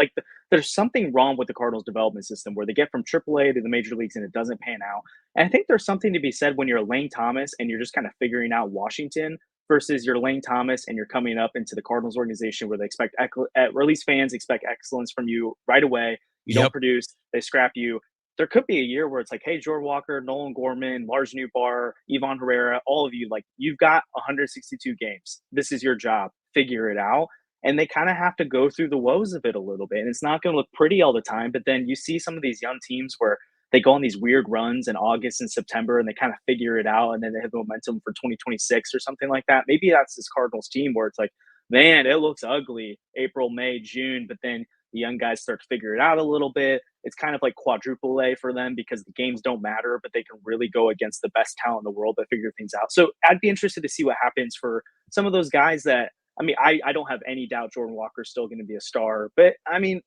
there's something wrong with the Cardinals development system where they get from AAA to the major leagues and it doesn't pan out. And I think there's something to be said when you're Lane Thomas and you're just kind of figuring out Washington versus you're Lane Thomas and you're coming up into the Cardinals organization where they expect, or at least fans expect excellence from you right away. You don't Yep. produce, they scrap you. There could be a year where it's like, hey, Jordan Walker, Nolan Gorman, Lars Newbar, Ivan Herrera, all of you, like, you've got 162 games. This is your job. Figure it out. And they kind of have to go through the woes of it a little bit. And it's not going to look pretty all the time. But then you see some of these young teams where they go on these weird runs in August and September and they kind of figure it out. And then they have momentum for 2026 or something like that. Maybe that's this Cardinals team where it's like, man, it looks ugly April, May, June. But then the young guys start to figure it out a little bit. it's kind of like quadruple A for them because the games don't matter, but they can really go against the best talent in the world to figure things out. So I'd be interested to see what happens for some of those guys that, I mean, I don't have any doubt Jordan Walker's still going to be a star, but I mean,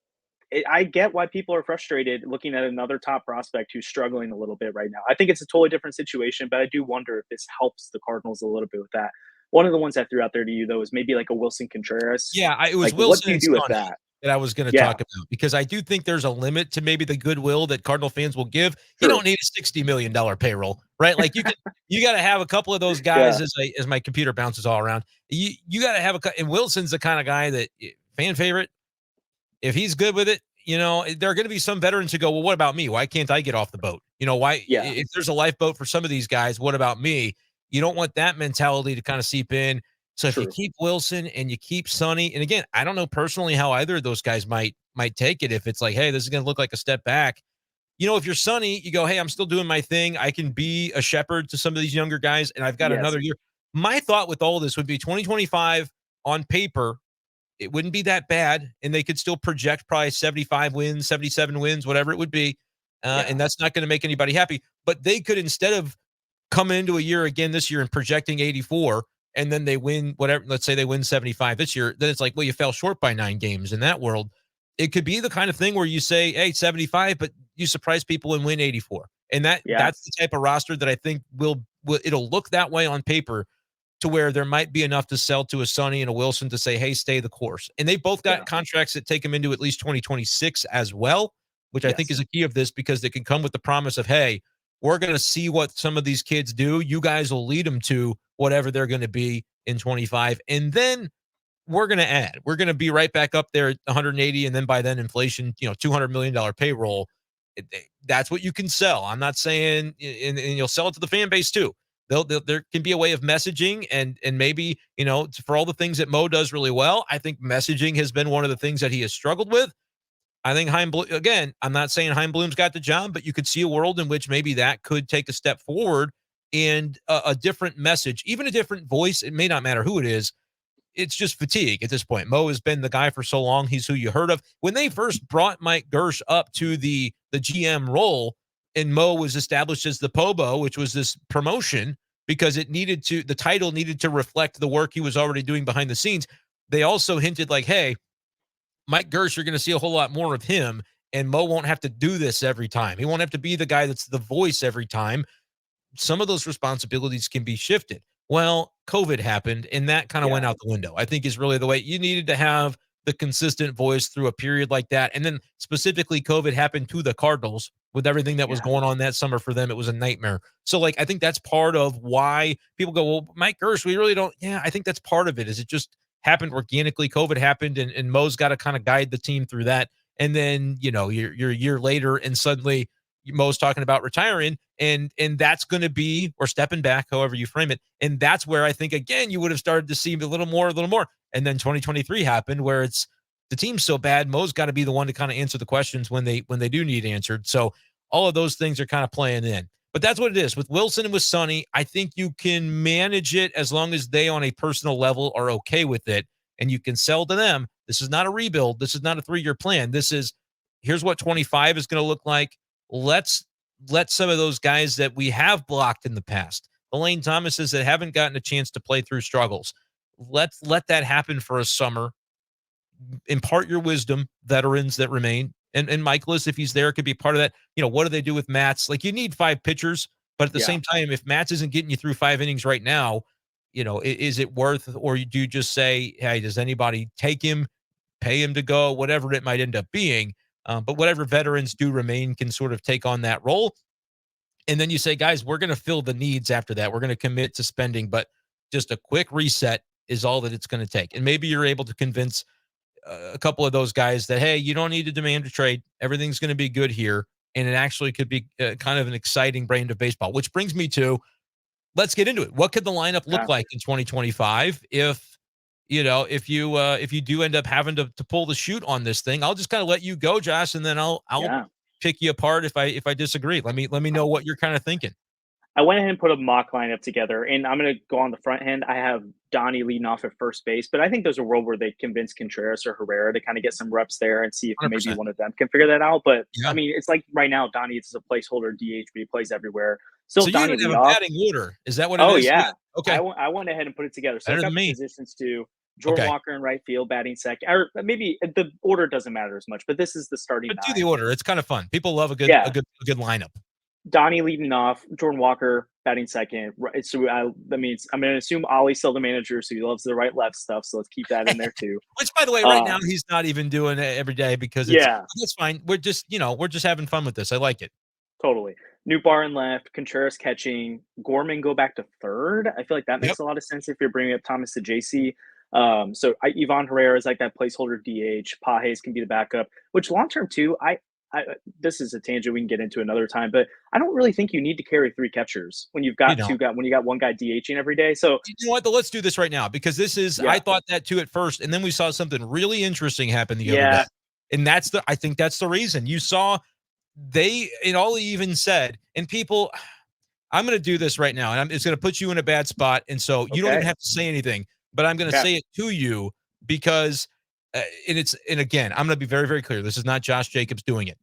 I get why people are frustrated looking at another top prospect who's struggling a little bit right now. I think it's a totally different situation, but I do wonder if this helps the Cardinals a little bit with that. One of the ones I threw out there to you though is maybe like a Wilson Contreras. Yeah, it was Like, what Wilson do you and do with Sonny that? that I was gonna Yeah, talk about because I do think there's a limit to maybe the goodwill that Cardinal fans will give. You true. don't need a $60 million payroll, right? Like, you gotta have a couple of those Yeah, guys as my computer bounces all around. You gotta have and Wilson's the kinda guy that fan favorite. If he's good with it, there are gonna be some veterans who go, "Well, what about me? Why can't I get off the boat?" Why yeah, if there's a lifeboat for some of these guys, what about me? You don't want that mentality to kinda seep in. So if you true. keep Wilson and you keep Sonny, and again, I don't know personally how either of those guys might take it if it's like, "Hey, this is gonna look like a step back." If you're Sonny, you go, "Hey, I'm still doing my thing. I can be a shepherd to some of these younger guys, and I've got Yes, another year." My thought with all this would be 2025 on paper it wouldn't be that bad, and they could still project probably 75 wins, 77 wins, whatever it would be. yeah, And that's not going to make anybody happy. But they could, instead of coming into a year again this year and projecting 84, and then they win whatever, let's say they win 75 this year, then it's like, well, you fell short by 9 games in that world. It could be the kind of thing where you say, hey, 75, but you surprise people and win 84. And yeah, that's the type of roster that I think will it'll look that way on paper to where there might be enough to sell to a Sonny and a Wilson to say, hey, stay the course. And they both got yeah. contracts that take them into at least 2026 as well, which I think is Yes, a key of this because they can come with the promise of, hey, we're going to see what some of these kids do. You guys will lead them to whatever they're going to be in 25. And then we're going to add. We're going to be right back up there at 180. And then by then, inflation, $200 million payroll. That's what you can sell. I'm not saying, and you'll sell it to the fan base too. There can be a way of messaging and maybe, for all the things that Mo does really well, I think messaging has been one of the things that he has struggled with. I think Chaim Bloom, again, I'm not saying Chaim Bloom's got the job, but you could see a world in which maybe that could take a step forward and a different message, even a different voice. It may not matter who it is. It's just fatigue at this point. Mo has been the guy for so long. He's who you heard of. When they first brought Mike Gersh up to the GM role and Mo was established as the Pobo, which was this promotion because the title needed to reflect the work he was already doing behind the scenes. They also hinted like, hey, Mike Gersh, you're going to see a whole lot more of him, and Mo won't have to do this every time. He won't have to be the guy that's the voice every time. Some of those responsibilities can be shifted. Well, COVID happened, and that kind of yeah, went out the window. I think is really the way you needed to have the consistent voice through a period like that. And then specifically, COVID happened to the Cardinals with everything that was yeah, going on that summer for them. It was a nightmare. So, like, I think that's part of why people go, well, Mike Gersh, we really don't. Yeah, I think that's part of it. Is it just happened organically? COVID happened, and Mo's got to kind of guide the team through that. And then, you're a year later, and suddenly Mo's talking about retiring, and that's going to be or stepping back, however you frame it. And that's where I think again you would have started to see a little more. And then 2023 happened where it's the team's so bad. Mo's got to be the one to kind of answer the questions when they do need answered. So all of those things are kind of playing in. But that's what it is with Wilson and with Sonny. I think you can manage it as long as they, on a personal level, are okay with it, and you can sell to them. This is not a rebuild. This is not a 3-year plan. This is here's what 25 is going to look like. Let's let some of those guys that we have blocked in the past, the Lane Thomases that haven't gotten a chance to play through struggles, let's let that happen for a summer. Impart your wisdom, veterans that remain. And Michaelis, if he's there, could be part of that. What do they do with Mats? Like, you need 5 pitchers, but at the yeah. same time, if Mats isn't getting you through 5 innings right now, is it worth, or do you just say, hey, does anybody take him, pay him to go, whatever it might end up being? But whatever veterans do remain can sort of take on that role. And then you say, guys, we're going to fill the needs after that. We're going to commit to spending, but just a quick reset is all that it's going to take. And maybe you're able to convince a couple of those guys that, hey, you don't need to demand a trade. Everything's going to be good here. And it actually could be kind of an exciting brand of baseball, which brings me to let's get into it. What could the lineup look Yeah. like in 2025 if you do end up having to pull the shoot on this thing? I'll just kind of let you go, Josh, and then I'll Yeah. pick you apart if I disagree. Let me know what you're kind of thinking. I went ahead and put a mock lineup together, and I'm going to go on the front end. I have Donnie leading off at first base, but I think there's a world where they convince Contreras or Herrera to kind of get some reps there and see if maybe 100%. one of them can figure that out. But I Yeah. mean, it's like right now, Donnie is a placeholder DH, but he plays everywhere. Still, So you Donnie even have lead a off. batting order. Is that what it Oh is? Yeah. yeah, Okay. I went ahead and put it together. So I've Better than got the me. positions to Jordan Okay. Walker in right field, batting second, or maybe the order doesn't matter as much. But this is the starting But do the nine. order. It's kind of fun. People love Yeah, a good lineup. Donnie leading off, Jordan Walker batting second. So that means I'm going to assume Ollie's still the manager, so he loves the right left stuff. So let's keep that in there too. Which, by the way, right now Um, he's not even doing it every day because yeah, that's fine. We're just having fun with this. I like it. totally. New bar in left, Contreras catching, Gorman go back to third. I feel like that Yep. makes a lot of sense if you're bringing up Thomas to JC. Ivan Herrera is like that placeholder DH. Pages can be the backup, which long term too. This is a tangent we can get into another time, but I don't really think you need to carry three catchers when you've You got know. when you got one guy DHing every day. So You know what? Let's do this right now because I yeah, thought that too at first, and then we saw something really interesting happen the other day. yeah, And I think that's the reason you saw and all he even said, and people, I'm going to do this right now, and it's going to put you in a bad spot. And so you don't even okay, have to say anything, but I'm going to okay, say it to you because, and again, I'm going to be very, very clear. This is not Josh Jacobs doing it,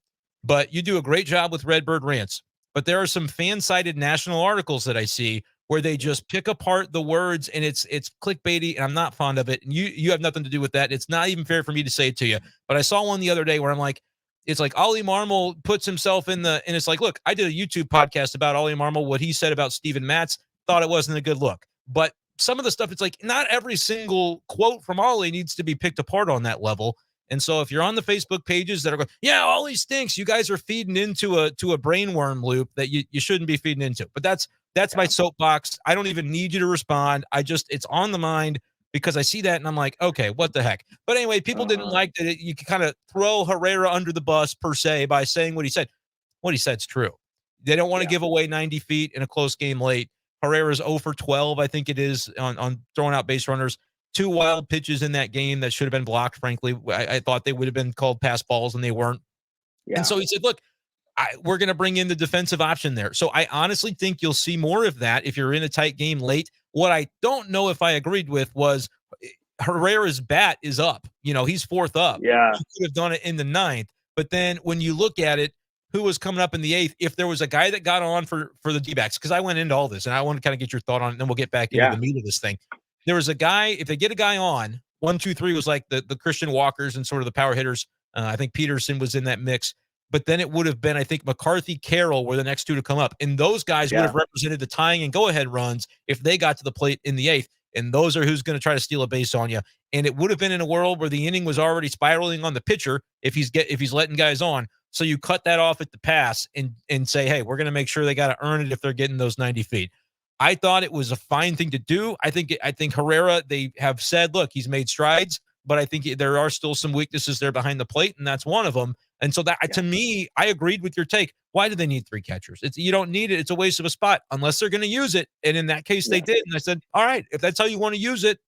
but you do a great job with Redbird Rants. But there are some fan cited national articles that I see where they just pick apart the words and it's clickbaity, and I'm not fond of it. And you have nothing to do with that. It's not even fair for me to say it to you. But I saw one the other day where I'm like, it's like Ollie Marmol puts himself and it's like, look, I did a YouTube podcast about Ollie Marmol, what he said about Steven Matz, thought it wasn't a good look. But some of the stuff, it's like not every single quote from Ollie needs to be picked apart on that level. And so if you're on the Facebook pages that are going, yeah, Ollie stinks, you guys are feeding into a brainworm loop that you shouldn't be feeding into. But that's my yeah, soapbox. I don't even need you to respond. It's on the mind because I see that and I'm like, okay, what the heck? But anyway, people didn't uh-huh, like that you could kind of throw Herrera under the bus per se by saying what he said. What he said's true. They don't want to yeah, give away 90 feet in a close game late. Herrera's 0 for 12, I think it is, on throwing out base runners. Two wild pitches in that game that should have been blocked, frankly. I thought they would have been called pass balls, and they weren't. And yeah, so he said, look, we're going to bring in the defensive option there. So I honestly think you'll see more of that if you're in a tight game late. What I don't know if I agreed with was Herrera's bat is up. He's fourth up. yeah, He could have done it in the ninth. But then when you look at it, who was coming up in the eighth? If there was a guy that got on for the D-backs, because I went into all this and I want to kind of get your thought on it, and then we'll get back into yeah, the meat of this thing. There was a guy, if they get a guy on, 1, 2, 3 was like the Christian Walkers and sort of the power hitters. I think Peterson was in that mix. But then it would have been, I think, McCarthy, Carroll were the next two to come up. And those guys would yeah, have represented the tying and go-ahead runs if they got to the plate in the eighth. And those are who's going to try to steal a base on you. And it would have been in a world where the inning was already spiraling on the pitcher if he's letting guys on. So you cut that off at the pass and say, hey, we're going to make sure they got to earn it if they're getting those 90 feet. I thought it was a fine thing to do. I think Herrera, they have said, look, he's made strides, but I think there are still some weaknesses there behind the plate, and that's one of them. And so that, yeah, to me, I agreed with your take. Why do they need three catchers? You don't need it. It's a waste of a spot unless they're going to use it. And in that case, they yeah. did. And I said, all right, if that's how you want to use it,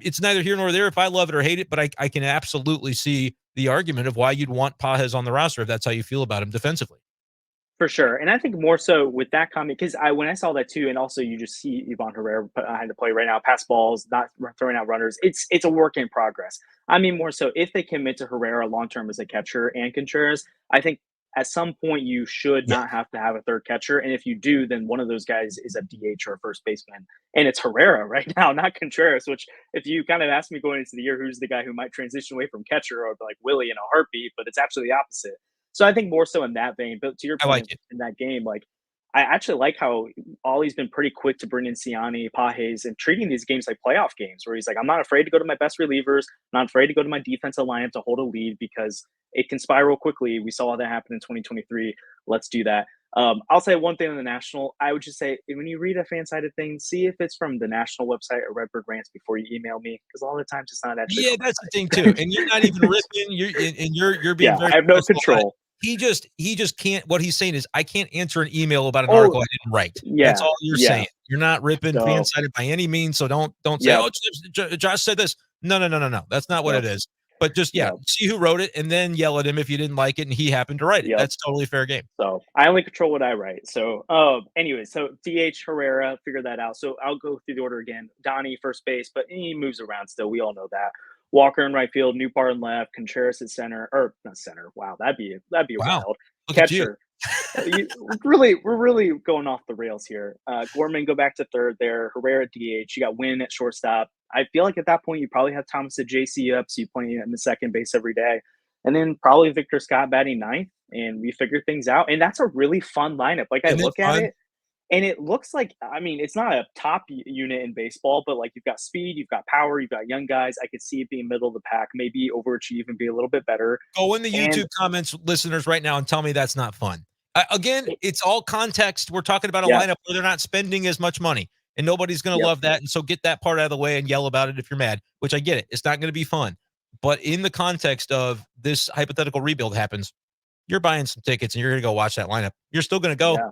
it's neither here nor there if I love it or hate it, but I can absolutely see the argument of why you'd want Pages on the roster if that's how you feel about him defensively. For sure, and I think more so with that comment because when I saw that too, and also you just see Ivan Herrera behind the play right now, pass balls, not throwing out runners. It's a work in progress. I mean, more so if they commit to Herrera long term as a catcher and Contreras, I think at some point you should Yeah, not have to have a third catcher, and if you do, then one of those guys is a DH or a first baseman, and it's Herrera right now, not Contreras. Which, if you kind of ask me going into the year, who's the guy who might transition away from catcher, or like Willie in a heartbeat, but it's actually the opposite. So I think more so in that vein. But to your I point like it. in that game, like I actually like how Ollie's been pretty quick to bring in Siani, Pages, and treating these games like playoff games, where he's like, I'm not afraid to go to my best relievers, not afraid to go to my defensive lineup to hold a lead because it can spiral quickly. We saw that happen in 2023. Let's do that. I'll say one thing on the national. I would just say when you read a fan sided thing, see if it's from the national website or Redbird Rants before you email me, because a lot of times it's not actually Yeah, from that's the thing our too. site. And you're not even ripping. You're being Yeah, very I have no professional about it. control. He just can't. What he's saying is, I can't answer an email about an Oh, article I didn't write. That's yeah, all you're yeah. saying. You're not ripping So, fan-sided by any means. So don't say, yeah, oh, Josh said this. No. That's not what yep. it is. But just, Yep. see who wrote it and then yell at him if you didn't like it and he happened to write it. Yep. That's totally fair game. So I only control what I write. So, anyway, so DH Herrera, figure that out. So I'll go through the order again. Donnie first base, but he moves around still. We all know that. Walker in right field, Newbar in left, Contreras at center, or not center. Wow, that'd be Wow. wild. Look at you. Catcher. We're really going off the rails here. Gorman go back to third there. Herrera DH. You got Wynn at shortstop. I feel like at that point you probably have Thomas at JC up, so you play him in the second base every day, and then probably Victor Scott batting ninth, and we figure things out. And that's a really fun lineup. Like I Isn't it look at fun? it, and it looks like it's not a top unit in baseball, but like you've got speed, you've got power, you've got young guys. I could see it being middle of the pack, maybe overachieve and be a little bit better. Go in the And YouTube comments, listeners, right now and tell me that's not fun. Again, it, it's all context. We're talking about a yeah, lineup where they're not spending as much money, and nobody's going to yep, love that. And so get that part out of the way and yell about it if you're mad, which I get it. It's not going to be fun. But in the context of this hypothetical rebuild happens, you're buying some tickets and you're going to go watch that lineup. You're still going to go. yeah.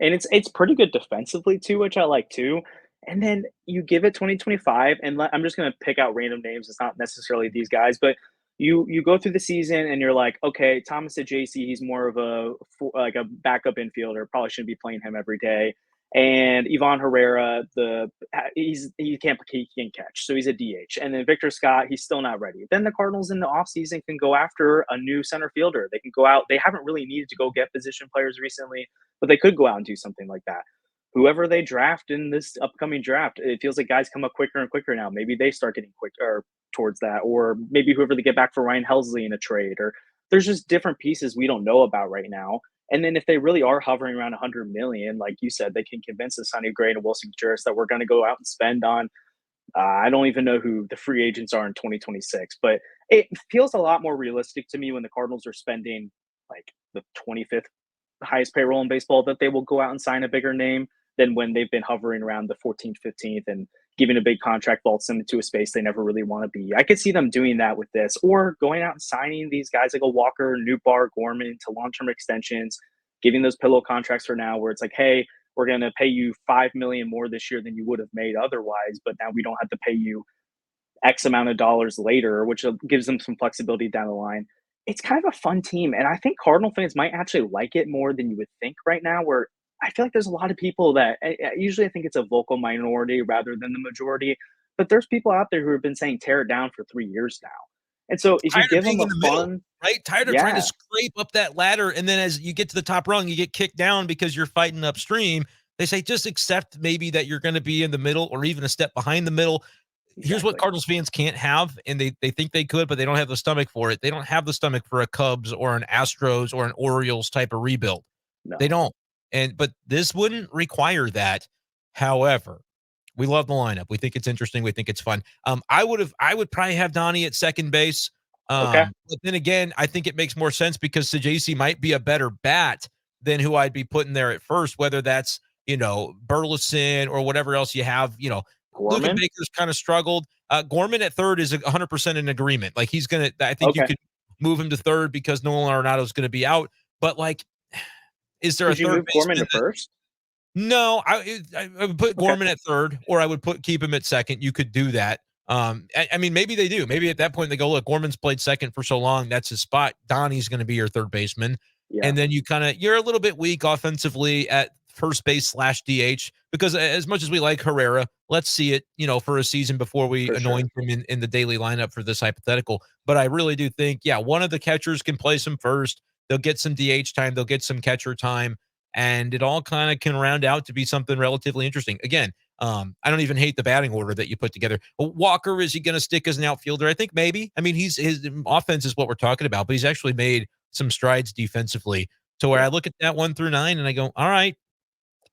And it's pretty good defensively too, which I like too. And then you give it 2025, and I'm just gonna pick out random names. It's not necessarily these guys, but you go through the season and you're like, okay, Thomas at JC, he's more of like a backup infielder. Probably shouldn't be playing him every day. And Ivan Herrera, he can't catch, so he's a DH. And then Victor Scott, he's still not ready. Then the Cardinals in the offseason can go after a new center fielder. They can go out. They haven't really needed to go get position players recently, but they could go out and do something like that. Whoever they draft in this upcoming draft, it feels like guys come up quicker and quicker now. Maybe they start getting quicker towards that, or maybe whoever they get back for Ryan Helsley in a trade, or there's just different pieces we don't know about right now. And then if they really are hovering around 100 million, like you said, they can convince the Sonny Gray and Wilson Contreras that we're going to go out and spend on. I don't even know who the free agents are in 2026, but it feels a lot more realistic to me when the Cardinals are spending like the 25th highest payroll in baseball that they will go out and sign a bigger name than when they've been hovering around the 14th, 15th and giving a big contract vaults them into a space they never really want to be. I could see them doing that with this, or going out and signing these guys like a Walker, Newbar, Gorman to long-term extensions, giving those pillow contracts for now where it's like, hey, we're going to pay you 5 million more this year than you would have made otherwise, but now we don't have to pay you X amount of dollars later, which gives them some flexibility down the line. It's kind of a fun team, and I think Cardinal fans might actually like it more than you would think right now, where I feel like there's a lot of people that usually I think it's a vocal minority rather than the majority, but there's people out there who have been saying tear it down for 3 years now. And so if you Tired of give being them a in the middle, fun, right? Tired of trying to yeah, scrape up that ladder. And then as you get to the top rung, you get kicked down because you're fighting upstream. They say just accept maybe that you're going to be in the middle or even a step behind the middle. Here's what exactly. Cardinals fans can't have, and they think they could, but they don't have the stomach for it. They don't have the stomach for a Cubs or an Astros or an Orioles type of rebuild. They No. don't. But this wouldn't require that. However, we love the lineup. We think it's interesting. We think it's fun. I would probably have Donnie at second base. Okay. But then again, I think it makes more sense because Sajasi might be a better bat than who I'd be putting there at first, whether that's, Burleson or whatever else you have. Luka Gorman. Baker's kind of struggled. Gorman at third is 100% in agreement. Like I think you Okay. could move him to third because Nolan Arenado is going to be out. But like, is there a Could you third move Gorman baseman to first? no, I would put Okay. Gorman at third, or I would keep him at second. You could do that. I mean, maybe they do. Maybe at that point they go, look, Gorman's played second for so long, that's his spot. Donnie's going to be your third baseman, Yeah, and then you're a little bit weak offensively at first base / DH because as much as we like Herrera, let's see it, for a season before we for sure. anoint him in the daily lineup for this hypothetical. But I really do think, yeah, one of the catchers can place him first. They'll get some DH time. They'll get some catcher time and it all kind of can round out to be something relatively interesting. Again, I don't even hate the batting order that you put together. Walker, is he going to stick as an outfielder? I think maybe. I mean, his offense is what we're talking about, but he's actually made some strides defensively to where I Yeah, look at that 1 through 9 and I go, all right,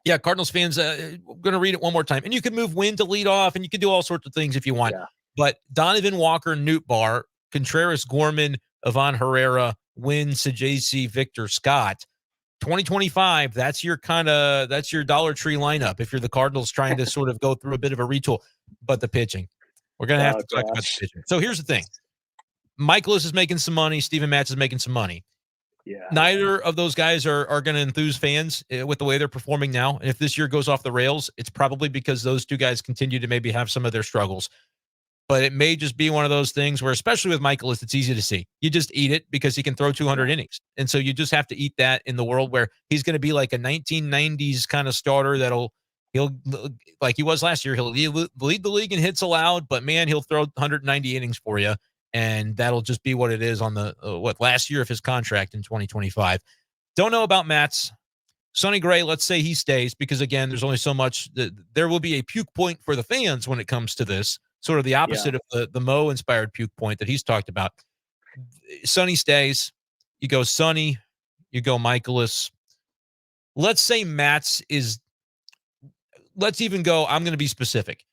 yeah, Cardinals fans, going to read it one more time. And you can move Wynn to lead off and you can do all sorts of things if you want. yeah. But Donovan Walker, Newt Bar, Contreras, Gorman, Ivan Herrera, Wynn, Sajasi, Victor Scott. 2025, that's your Dollar Tree lineup if you're the Cardinals trying to sort of go through a bit of a retool. But the pitching, we're going to have Oh to talk about the gosh. pitching. So here's the thing. Michaelis is making some money. Steven Matz is making some money. Yeah. Neither of those guys are going to enthuse fans with the way they're performing now. And if this year goes off the rails, it's probably because those two guys continue to maybe have some of their struggles. But it may just be one of those things where, especially with Michaelis, it's easy to see. You just eat it because he can throw 200 Yeah. innings. And so you just have to eat that in the world where he's going to be like a 1990s kind of starter he'll, like he was last year, he'll lead the league in hits allowed, but man, he'll throw 190 innings for you. And that'll just be what it is on the, last year of his contract in 2025. Don't know about Matt's. Sonny Gray, let's say he stays because, again, there's only so much. There will be a puke point for the fans when it comes to this, sort of the Yeah. opposite of the Mo-inspired puke point that he's talked about. Sonny stays. You go Sonny. You go Michaelis. Let's say Matt's is – let's even go – I'm going to be specific.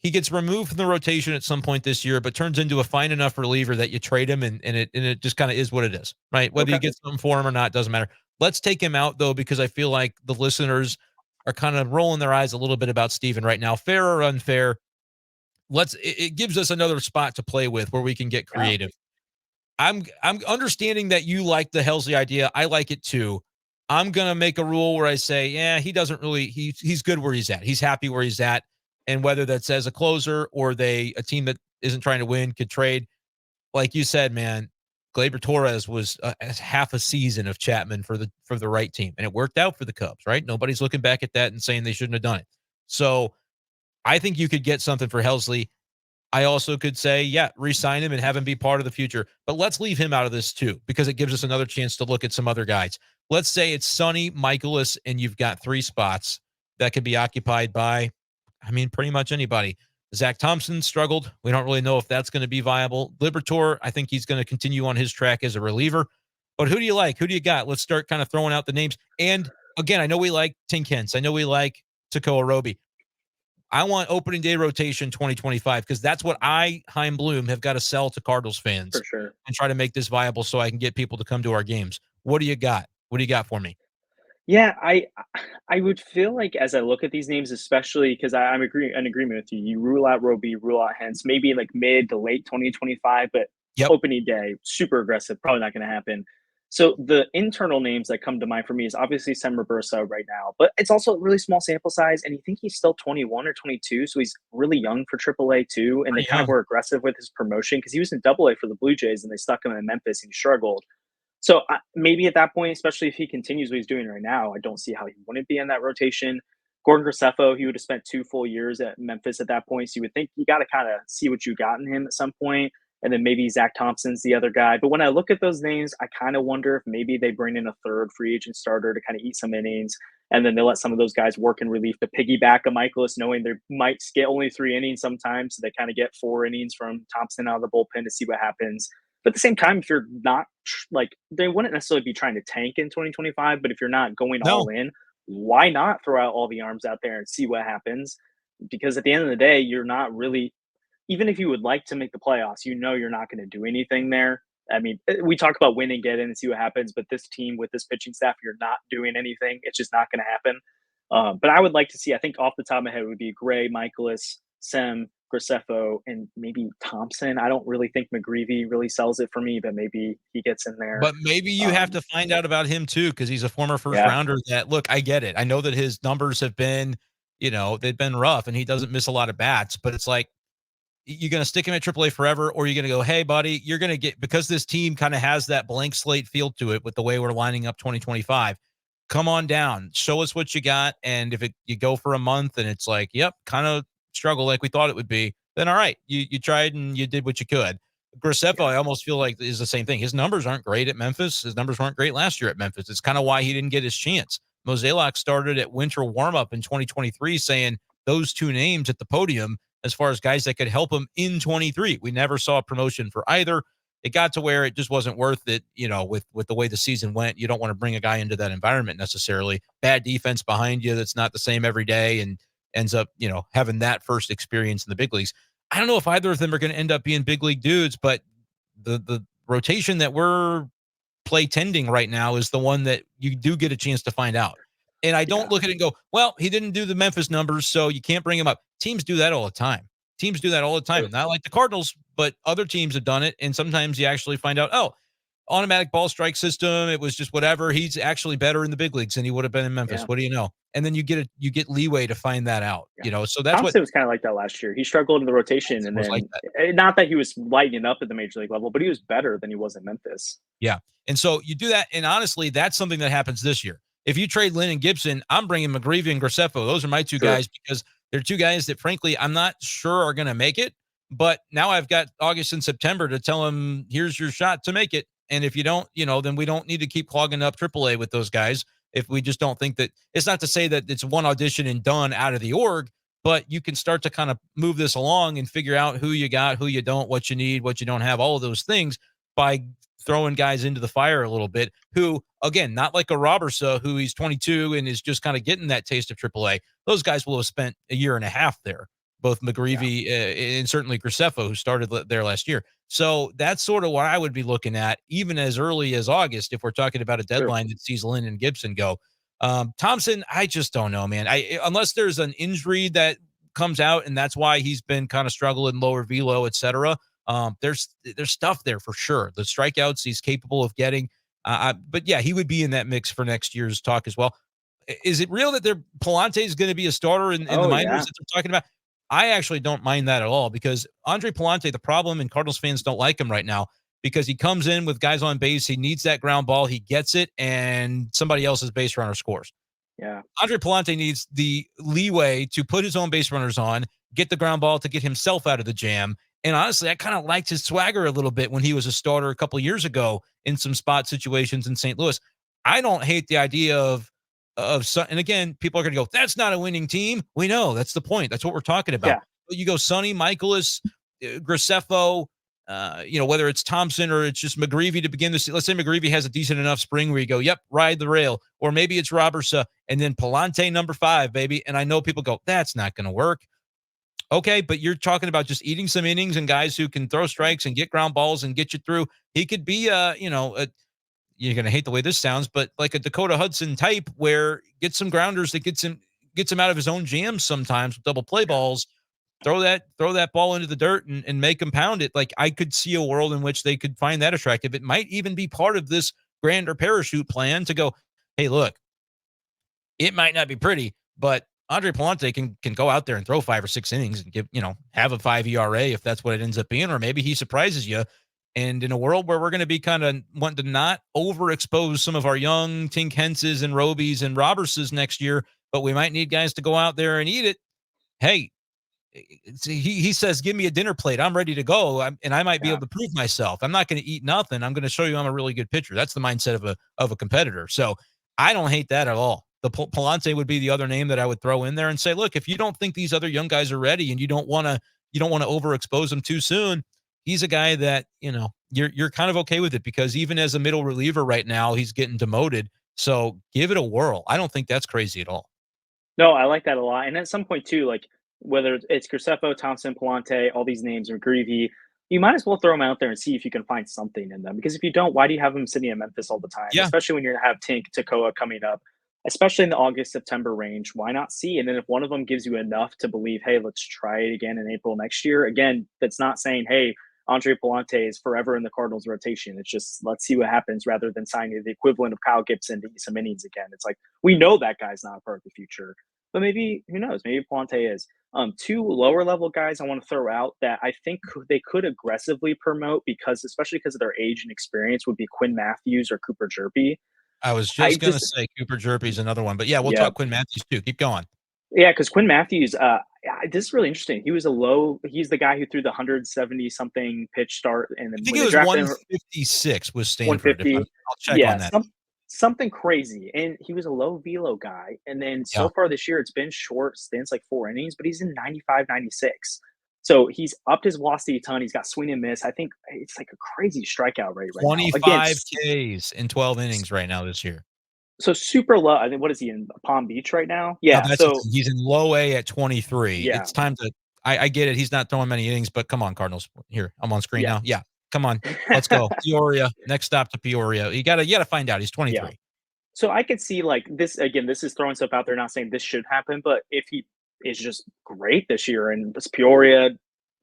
He gets removed from the rotation at some point this year, but turns into a fine enough reliever that you trade him, and it just kind of is what it is, right? Whether Okay. you get something for him or not doesn't matter. Let's take him out, though, because I feel like the listeners are kind of rolling their eyes a little bit about Steven right now. Fair or unfair, it gives us another spot to play with where we can get Yeah. creative. I'm understanding that you like the Helsley idea. I like it too. I'm gonna make a rule where I say, yeah, he doesn't really. He's good where he's at. He's happy where he's at, and whether that's as a closer or a team that isn't trying to win could trade. Like you said, man, Gleyber Torres was half a season of Chapman for the right team, and it worked out for the Cubs. Right? Nobody's looking back at that and saying they shouldn't have done it. So I think you could get something for Helsley. I also could say, yeah, re-sign him and have him be part of the future. But let's leave him out of this too, because it gives us another chance to look at some other guys. Let's say it's Sonny, Michaelis, and you've got 3 spots that could be occupied by, pretty much anybody. Zach Thompson struggled. We don't really know if that's going to be viable. Libertor, I think he's going to continue on his track as a reliever. But who do you like? Who do you got? Let's start kind of throwing out the names. And again, I know we like Tinkens. I know we like Takao Roby. I want opening day rotation 2025 because that's what Chaim Bloom, have got to sell to Cardinals fans For sure. and try to make this viable so I can get people to come to our games. What do you got? What do you got for me? Yeah, I would feel like as I look at these names, especially because I'm in agreement with you. You rule out Roby, rule out Hens, maybe like mid to late 2025, but Yep. opening day, super aggressive, probably not going to happen. So the internal names that come to mind for me is obviously Sam Roberto right now, but it's also a really small sample size, and you think he's still 21 or 22, so he's really young for AAA too. And they Pretty kind of young. were aggressive with his promotion because he was in AA for the Blue Jays, and they stuck him in Memphis and he struggled. So maybe at that point, especially if he continues what he's doing right now, I don't see how he wouldn't be in that rotation. Gordon Graceffo, he would have spent 2 full years at Memphis at that point. So you would think you got to kind of see what you got in him at some point. And then maybe Zach Thompson's the other guy. But when I look at those names, I kind of wonder if maybe they bring in a third free agent starter to kind of eat some innings. And then they let some of those guys work in relief to piggyback a Michaelis, knowing they might get only 3 innings sometimes. So they kind of get 4 innings from Thompson out of the bullpen to see what happens. But at the same time, if you're not like they wouldn't necessarily be trying to tank in 2025, but if you're not going No, all in, why not throw out all the arms out there and see what happens? Because at the end of the day, you're not really, even if you would like to make the playoffs, you know you're not going to do anything there. I mean, we talk about win and get in and see what happens, but this team with this pitching staff, you're not doing anything. It's just not going to happen. But I would like to see, I think off the top of my head, it would be Gray, Michaelis, Sem, Graceffo, and maybe Thompson. I don't really think McGreevy really sells it for me, but maybe he gets in there. but maybe you have to find out about him too because he's a former first Yeah, rounder that, look, I get it. I know that his numbers have been, they've been rough and he doesn't miss a lot of bats, but it's like, you're going to stick him at AAA forever, or you're going to go, hey, buddy, you're going to get, because this team kind of has that blank slate feel to it with the way we're lining up 2025. Come on down, show us what you got. And if you go for a month and it's like, yep, kind of struggle like we thought it would be, then all right, you tried and you did what you could. Graceffo, yeah, I almost feel like is the same thing. His numbers aren't great at Memphis. His numbers weren't great last year at Memphis. It's kind of why he didn't get his chance. Mozeliak started at winter warm-up in 2023 saying those 2 names at the podium as far as guys that could help him in 23. We never saw a promotion for either. It got to where it just wasn't worth it, with the way the season went. You don't want to bring a guy into that environment necessarily. Bad defense behind you that's not the same every day and ends up, having that first experience in the big leagues. I don't know if either of them are going to end up being big league dudes, but the rotation that we're play tending right now is the one that you do get a chance to find out. And I don't yeah. look at it and go, well, he didn't do the Memphis numbers, so you can't bring him up. Teams do that all the time. Teams do that all the time. Not like the Cardinals, but other teams have done it. And sometimes you actually find out, oh, automatic ball strike system. It was just whatever. He's actually better in the big leagues than he would have been in Memphis. Yeah. What do you know? And then you get leeway to find that out. Yeah. You know, so that's what Thompson was kind of like that last year. He struggled in the rotation, and was like then that. not that he was lighting up at the major league level, but he was better than he was in Memphis. Yeah. And so you do that. And honestly, that's something that happens this year. If you trade Lynn and Gibson, I'm bringing McGreevy and Graceffo. Those are my two Sure. guys because they're two guys that, frankly, I'm not sure are going to make it. But now I've got August and September to tell them, here's your shot to make it. And if you don't, then we don't need to keep clogging up AAA with those guys. If we just don't think that, it's not to say that it's one audition and done out of the org, but you can start to kind of move this along and figure out who you got, who you don't, what you need, what you don't have, all of those things by throwing guys into the fire a little bit who, again, not like a Robertson, who he's 22 and is just kind of getting that taste of AAA. Those guys will have spent a year and a half there, both McGreevy and certainly Graceffo, who started there last year. So that's sort of what I would be looking at, even as early as August, if we're talking about a deadline that sees Lynn and Gibson go. Thompson, I just don't know, man. Unless there's an injury that comes out, and that's why he's been kind of struggling, lower velo, et cetera. There's stuff there for sure. The strikeouts he's capable of getting. But yeah, he would be in that mix for next year's talk as well. Is it real that Palante is going to be a starter in the minors that they're talking about? I actually don't mind that at all because Andre Palante, the problem, and Cardinals fans don't like him right now because he comes in with guys on base. He needs that ground ball. He gets it, and somebody else's base runner scores. Yeah. Andre Palante needs the leeway to put his own base runners on, get the ground ball to get himself out of the jam. And honestly, I kind of liked his swagger a little bit when he was a starter a couple of years ago in some spot situations in St. Louis. I don't hate the idea of and again, people are going to go, that's not a winning team. We know that's the point. That's what we're talking about. Yeah. But you go Sonny, Michaelis, Graceffo, whether it's Thompson or it's just McGreevy to begin this. Let's say McGreevy has a decent enough spring where you go, yep, ride the rail. Or maybe it's Robertson and then Palante number 5, baby. And I know people go, that's not going to work. Okay, but you're talking about just eating some innings and guys who can throw strikes and get ground balls and get you through. He could be, you're going to hate the way this sounds, but like a Dakota Hudson type where get some grounders that gets him out of his own jams sometimes with double play balls, throw that ball into the dirt and make him pound it. Like I could see a world in which they could find that attractive. It might even be part of this grander parachute plan to go, hey, look, it might not be pretty, but Andre Palante can go out there and throw 5 or 6 innings and have a 5 ERA if that's what it ends up being, or maybe he surprises you. And in a world where we're going to be kind of wanting to not overexpose some of our young Tink Henses and Robies and Robertses next year, but we might need guys to go out there and eat it. Hey, he says, give me a dinner plate. I'm ready to go. And I might be able to prove myself. I'm not going to eat nothing. I'm going to show you I'm a really good pitcher. That's the mindset of a competitor. So I don't hate that at all. The Palante would be the other name that I would throw in there and say, look, if you don't think these other young guys are ready and you don't want to overexpose them too soon, he's a guy that, you're kind of okay with it because even as a middle reliever right now, he's getting demoted. So give it a whirl. I don't think that's crazy at all. No, I like that a lot. And at some point too, like whether it's Graceffo, Thompson, Palante, all these names, or Greavy, you might as well throw them out there and see if you can find something in them. Because if you don't, why do you have them sitting in Memphis all the time? Yeah. Especially when you're going to have Tink, Tekoa coming up, especially in the August, September range. Why not see? And then if one of them gives you enough to believe, hey, let's try it again in April next year. Again, that's not saying, hey, Andre Palante is forever in the Cardinals rotation. It's just let's see what happens rather than signing the equivalent of Kyle Gibson to eat some innings again. It's like we know that guy's not a part of the future, but maybe who knows? Maybe Palante is. 2 lower level guys I want to throw out that I think they could aggressively promote especially because of their age and experience would be Quinn Matthews or Cooper Jerpy. I was just going to say Cooper Jerpy's another one, but yeah, we'll talk Quinn Matthews too. Keep going. Yeah, because Quinn Matthews, this is really interesting. He's the guy who threw the 170-something pitch start. And then I think it was 156 was Stanford. 150. I'll check on that. Something crazy. And he was a low velo guy. And then so far this year, it's been short stints, like 4 innings, but he's in 95, 96. So he's upped his velocity a ton. He's got swing and miss. I think it's like a crazy strikeout rate right 25 Ks in 12 innings right now this year. So super low. I think, what is he in Palm Beach right now? Yeah. No, he's in low A at 23. Yeah. It's time to, I get it. He's not throwing many innings, but come on, Cardinals. Here, I'm on screen now. Yeah. Come on. Let's go. Peoria. Next stop to Peoria. You gotta find out. He's 23. Yeah. So I could see like this again, this is throwing stuff out there, not saying this should happen, but if he is just great this year and it's Peoria,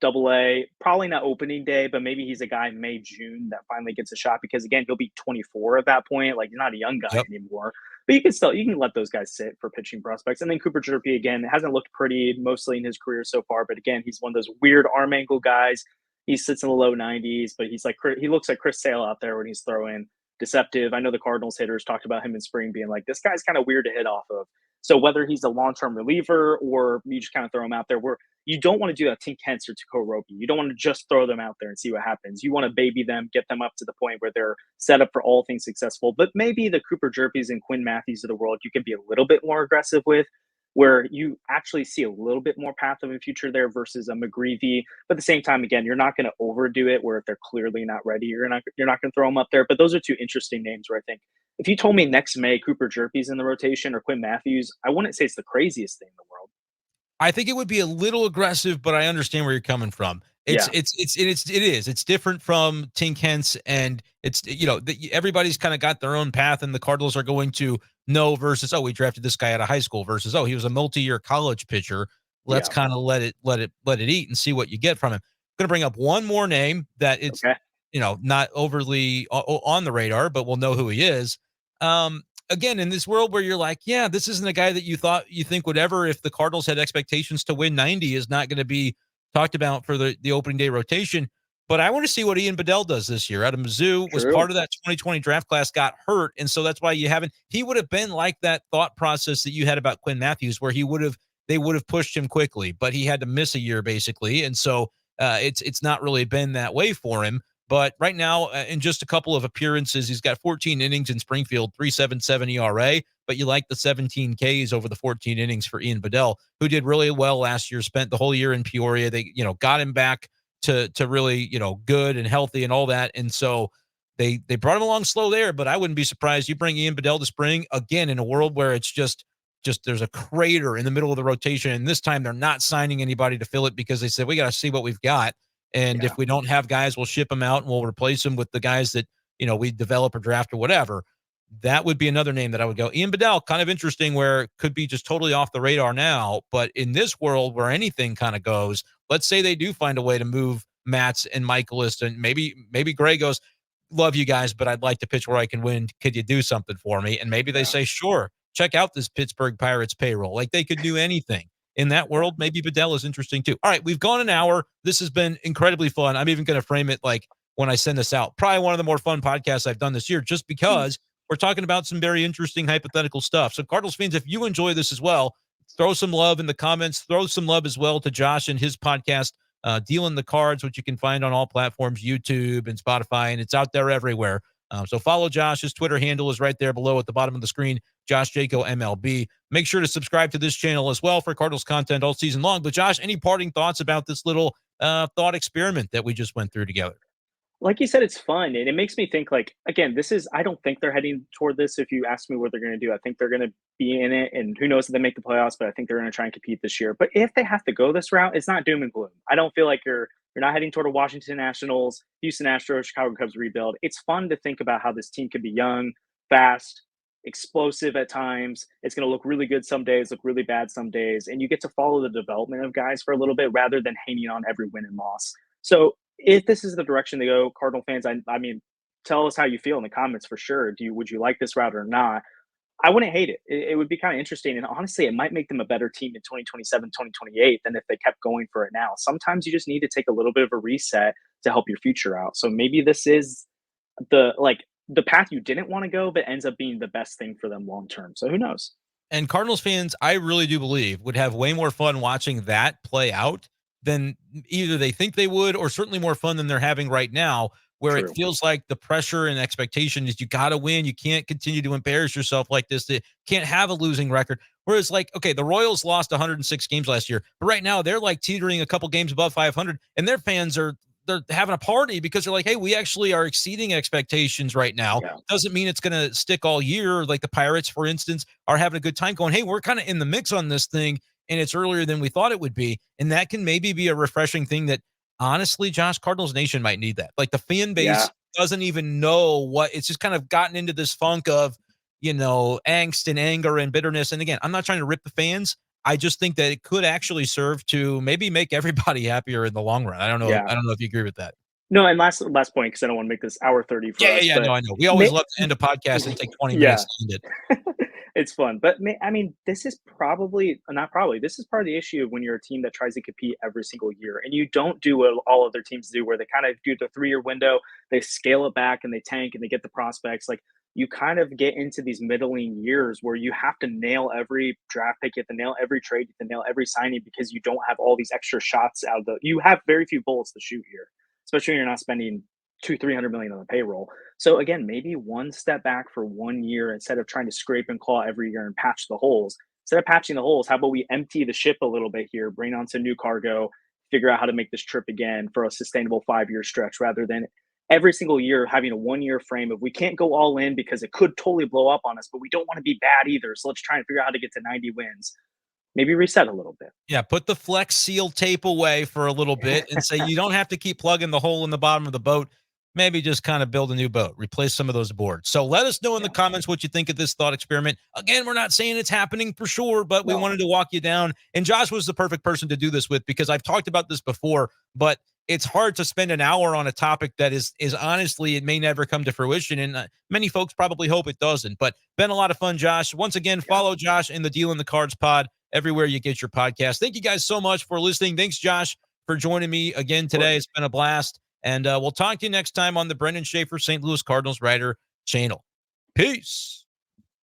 Double A, probably not opening day, but maybe he's a guy May, June that finally gets a shot because again, he'll be 24 at that point. Like he's not a young guy Yep. anymore. But you can let those guys sit for pitching prospects. And then Cooper Jerpy again hasn't looked pretty mostly in his career so far, but again, he's one of those weird arm angle guys. He sits in the low 90s, but he looks like Chris Sale out there when he's throwing. Deceptive. I know the Cardinals hitters talked about him in spring being like, this guy's kind of weird to hit off of. So whether he's a long-term reliever or you just kind of throw him out there, you don't want to do that Tink Hence or Takeo Ropi. You don't want to just throw them out there and see what happens. You want to baby them, get them up to the point where they're set up for all things successful. But maybe the Cooper Jerpies and Quinn Matthews of the world, you can be a little bit more aggressive with, where you actually see a little bit more path of a future there versus a McGreevy. But at the same time, again, you're not going to overdo it where if they're clearly not ready, you're not going to throw them up there. But those are two interesting names where I think if you told me next May Cooper Jerpies in the rotation or Quinn Matthews, I wouldn't say it's the craziest thing in the world. I think it would be a little aggressive, but I understand where you're coming from. It is. It's different from Tink Hence, and it's everybody's kind of got their own path, and the Cardinals are going to know versus we drafted this guy out of high school versus he was a multi-year college pitcher. Let's kind of let it eat and see what you get from him. I'm going to bring up one more name that it's not overly on the radar, but we'll know who he is. Again, in this world where you're like, yeah, this isn't a guy that you think would ever, if the Cardinals had expectations to win 90, is not going to be talked about for the opening day rotation. But I want to see what Ian Bedell does this year. Out of Mizzou, was part of that 2020 draft class, got hurt. And so that's why he would have been like that thought process that you had about Quinn Matthews, where they would have pushed him quickly, but he had to miss a year basically. And so it's not really been that way for him. But right now, in just a couple of appearances, he's got 14 innings in Springfield, 3.77 ERA. But you like the 17 Ks over the 14 innings for Ian Bedell, who did really well last year, spent the whole year in Peoria. They, got him back to really, good and healthy and all that. And so they brought him along slow there, but I wouldn't be surprised. You bring Ian Bedell to spring again in a world where it's just there's a crater in the middle of the rotation. And this time they're not signing anybody to fill it because they said, we got to see what we've got. And if we don't have guys, we'll ship them out and we'll replace them with the guys that, we develop or draft or whatever. That would be another name that I would go. Ian Bedell, kind of interesting, where it could be just totally off the radar now. But in this world where anything kind of goes, let's say they do find a way to move Matz and Michaelis, and maybe Gray goes, love you guys, but I'd like to pitch where I can win. Could you do something for me? And maybe they say, sure, check out this Pittsburgh Pirates payroll. Like they could do anything. In that world, maybe Bedell is interesting too. All right, we've gone an hour. This has been incredibly fun. I'm even going to frame it like when I send this out. Probably one of the more fun podcasts I've done this year, just because we're talking about some very interesting hypothetical stuff. So Cardinals fans, if you enjoy this as well, throw some love in the comments. Throw some love as well to Josh and his podcast, Dealing the Cards, which you can find on all platforms, YouTube and Spotify, and it's out there everywhere. So follow Josh. His Twitter handle is right there below at the bottom of the screen, Josh Jaco MLB. Make sure to subscribe to this channel as well for Cardinals content all season long. But Josh, any parting thoughts about this little thought experiment that we just went through together? Like you said, it's fun. And it makes me think like, again, I don't think they're heading toward this. If you ask me what they're going to do, I think they're going to be in it. And who knows if they make the playoffs, but I think they're going to try and compete this year. But if they have to go this route, it's not doom and gloom. I don't feel like you're not heading toward a Washington Nationals, Houston Astros, Chicago Cubs rebuild. It's fun to think about how this team could be young, fast, explosive at times. It's going to look really good some days, look really bad some days. And you get to follow the development of guys for a little bit rather than hanging on every win and loss. So if this is the direction they go, Cardinal fans, I mean, tell us how you feel in the comments for sure. Would you like this route or not? I wouldn't hate it. It would be kind of interesting. And honestly, it might make them a better team in 2027, 2028 than if they kept going for it now. Sometimes you just need to take a little bit of a reset to help your future out. So maybe this is the path you didn't want to go, but ends up being the best thing for them long term. So who knows? And Cardinals fans, I really do believe, would have way more fun watching that play out than either they think they would, or certainly more fun than they're having right now, where True. it feels like the pressure and expectation is you got to win. You can't continue to embarrass yourself like this. You can't have a losing record. Whereas like, okay, the Royals lost 106 games last year, but right now they're like teetering a couple games above 500, and their fans they're having a party because they're like, hey, we actually are exceeding expectations right now. Yeah. Doesn't mean it's going to stick all year. Like the Pirates, for instance, are having a good time going, hey, we're kind of in the mix on this thing, and it's earlier than we thought it would be. And that can maybe be a refreshing thing that, honestly, Josh, Cardinals Nation might need that. Like the fan base doesn't even know what, it's just kind of gotten into this funk of, angst and anger and bitterness. And again, I'm not trying to rip the fans. I just think that it could actually serve to maybe make everybody happier in the long run. I don't know. Yeah. I don't know if you agree with that. No, and last point, because I don't want to make this hour 30 for us, Yeah. but No, I know. We always may, love to end a podcast and take 20 minutes yeah, to end it. it's fun. But I mean, this is probably not probably. This is part of the issue when you're a team that tries to compete every single year, and you don't do what all other teams do, where they kind of do the 3 year window, they scale it back, and they tank, and they get the prospects. Like you kind of get into these middling years where you have to nail every draft pick, you have to nail every trade, you have to nail every signing because you don't have all these extra shots out of the. You have very few bullets to shoot here, especially when you're not spending 300 million on the payroll. So again, maybe one step back for 1 year instead of trying to scrape and claw every year and patch the holes. Instead of patching the holes, how about we empty the ship a little bit here, bring on some new cargo, figure out how to make this trip again for a sustainable 5 year stretch rather than every single year having a 1 year frame of we can't go all in because it could totally blow up on us, but we don't want to be bad either. So let's try and figure out how to get to 90 wins. Maybe reset a little bit. Yeah, put the Flex Seal tape away for a little bit and say you don't have to keep plugging the hole in the bottom of the boat. Maybe just kind of build a new boat, replace some of those boards. So let us know in the Yeah. comments what you think of this thought experiment. Again, we're not saying it's happening for sure, but we No. wanted to walk you down. And Josh was the perfect person to do this with because I've talked about this before, but it's hard to spend an hour on a topic that is honestly, it may never come to fruition. And many folks probably hope it doesn't. But been a lot of fun, Josh. Once again, Yeah. follow Josh in the Deal in the Cards pod everywhere you get your podcast. Thank you guys so much for listening. Thanks, Josh, for joining me again today. It's been a blast. And we'll talk to you next time on the Brendan Schaefer St. Louis Cardinals Writer channel. Peace.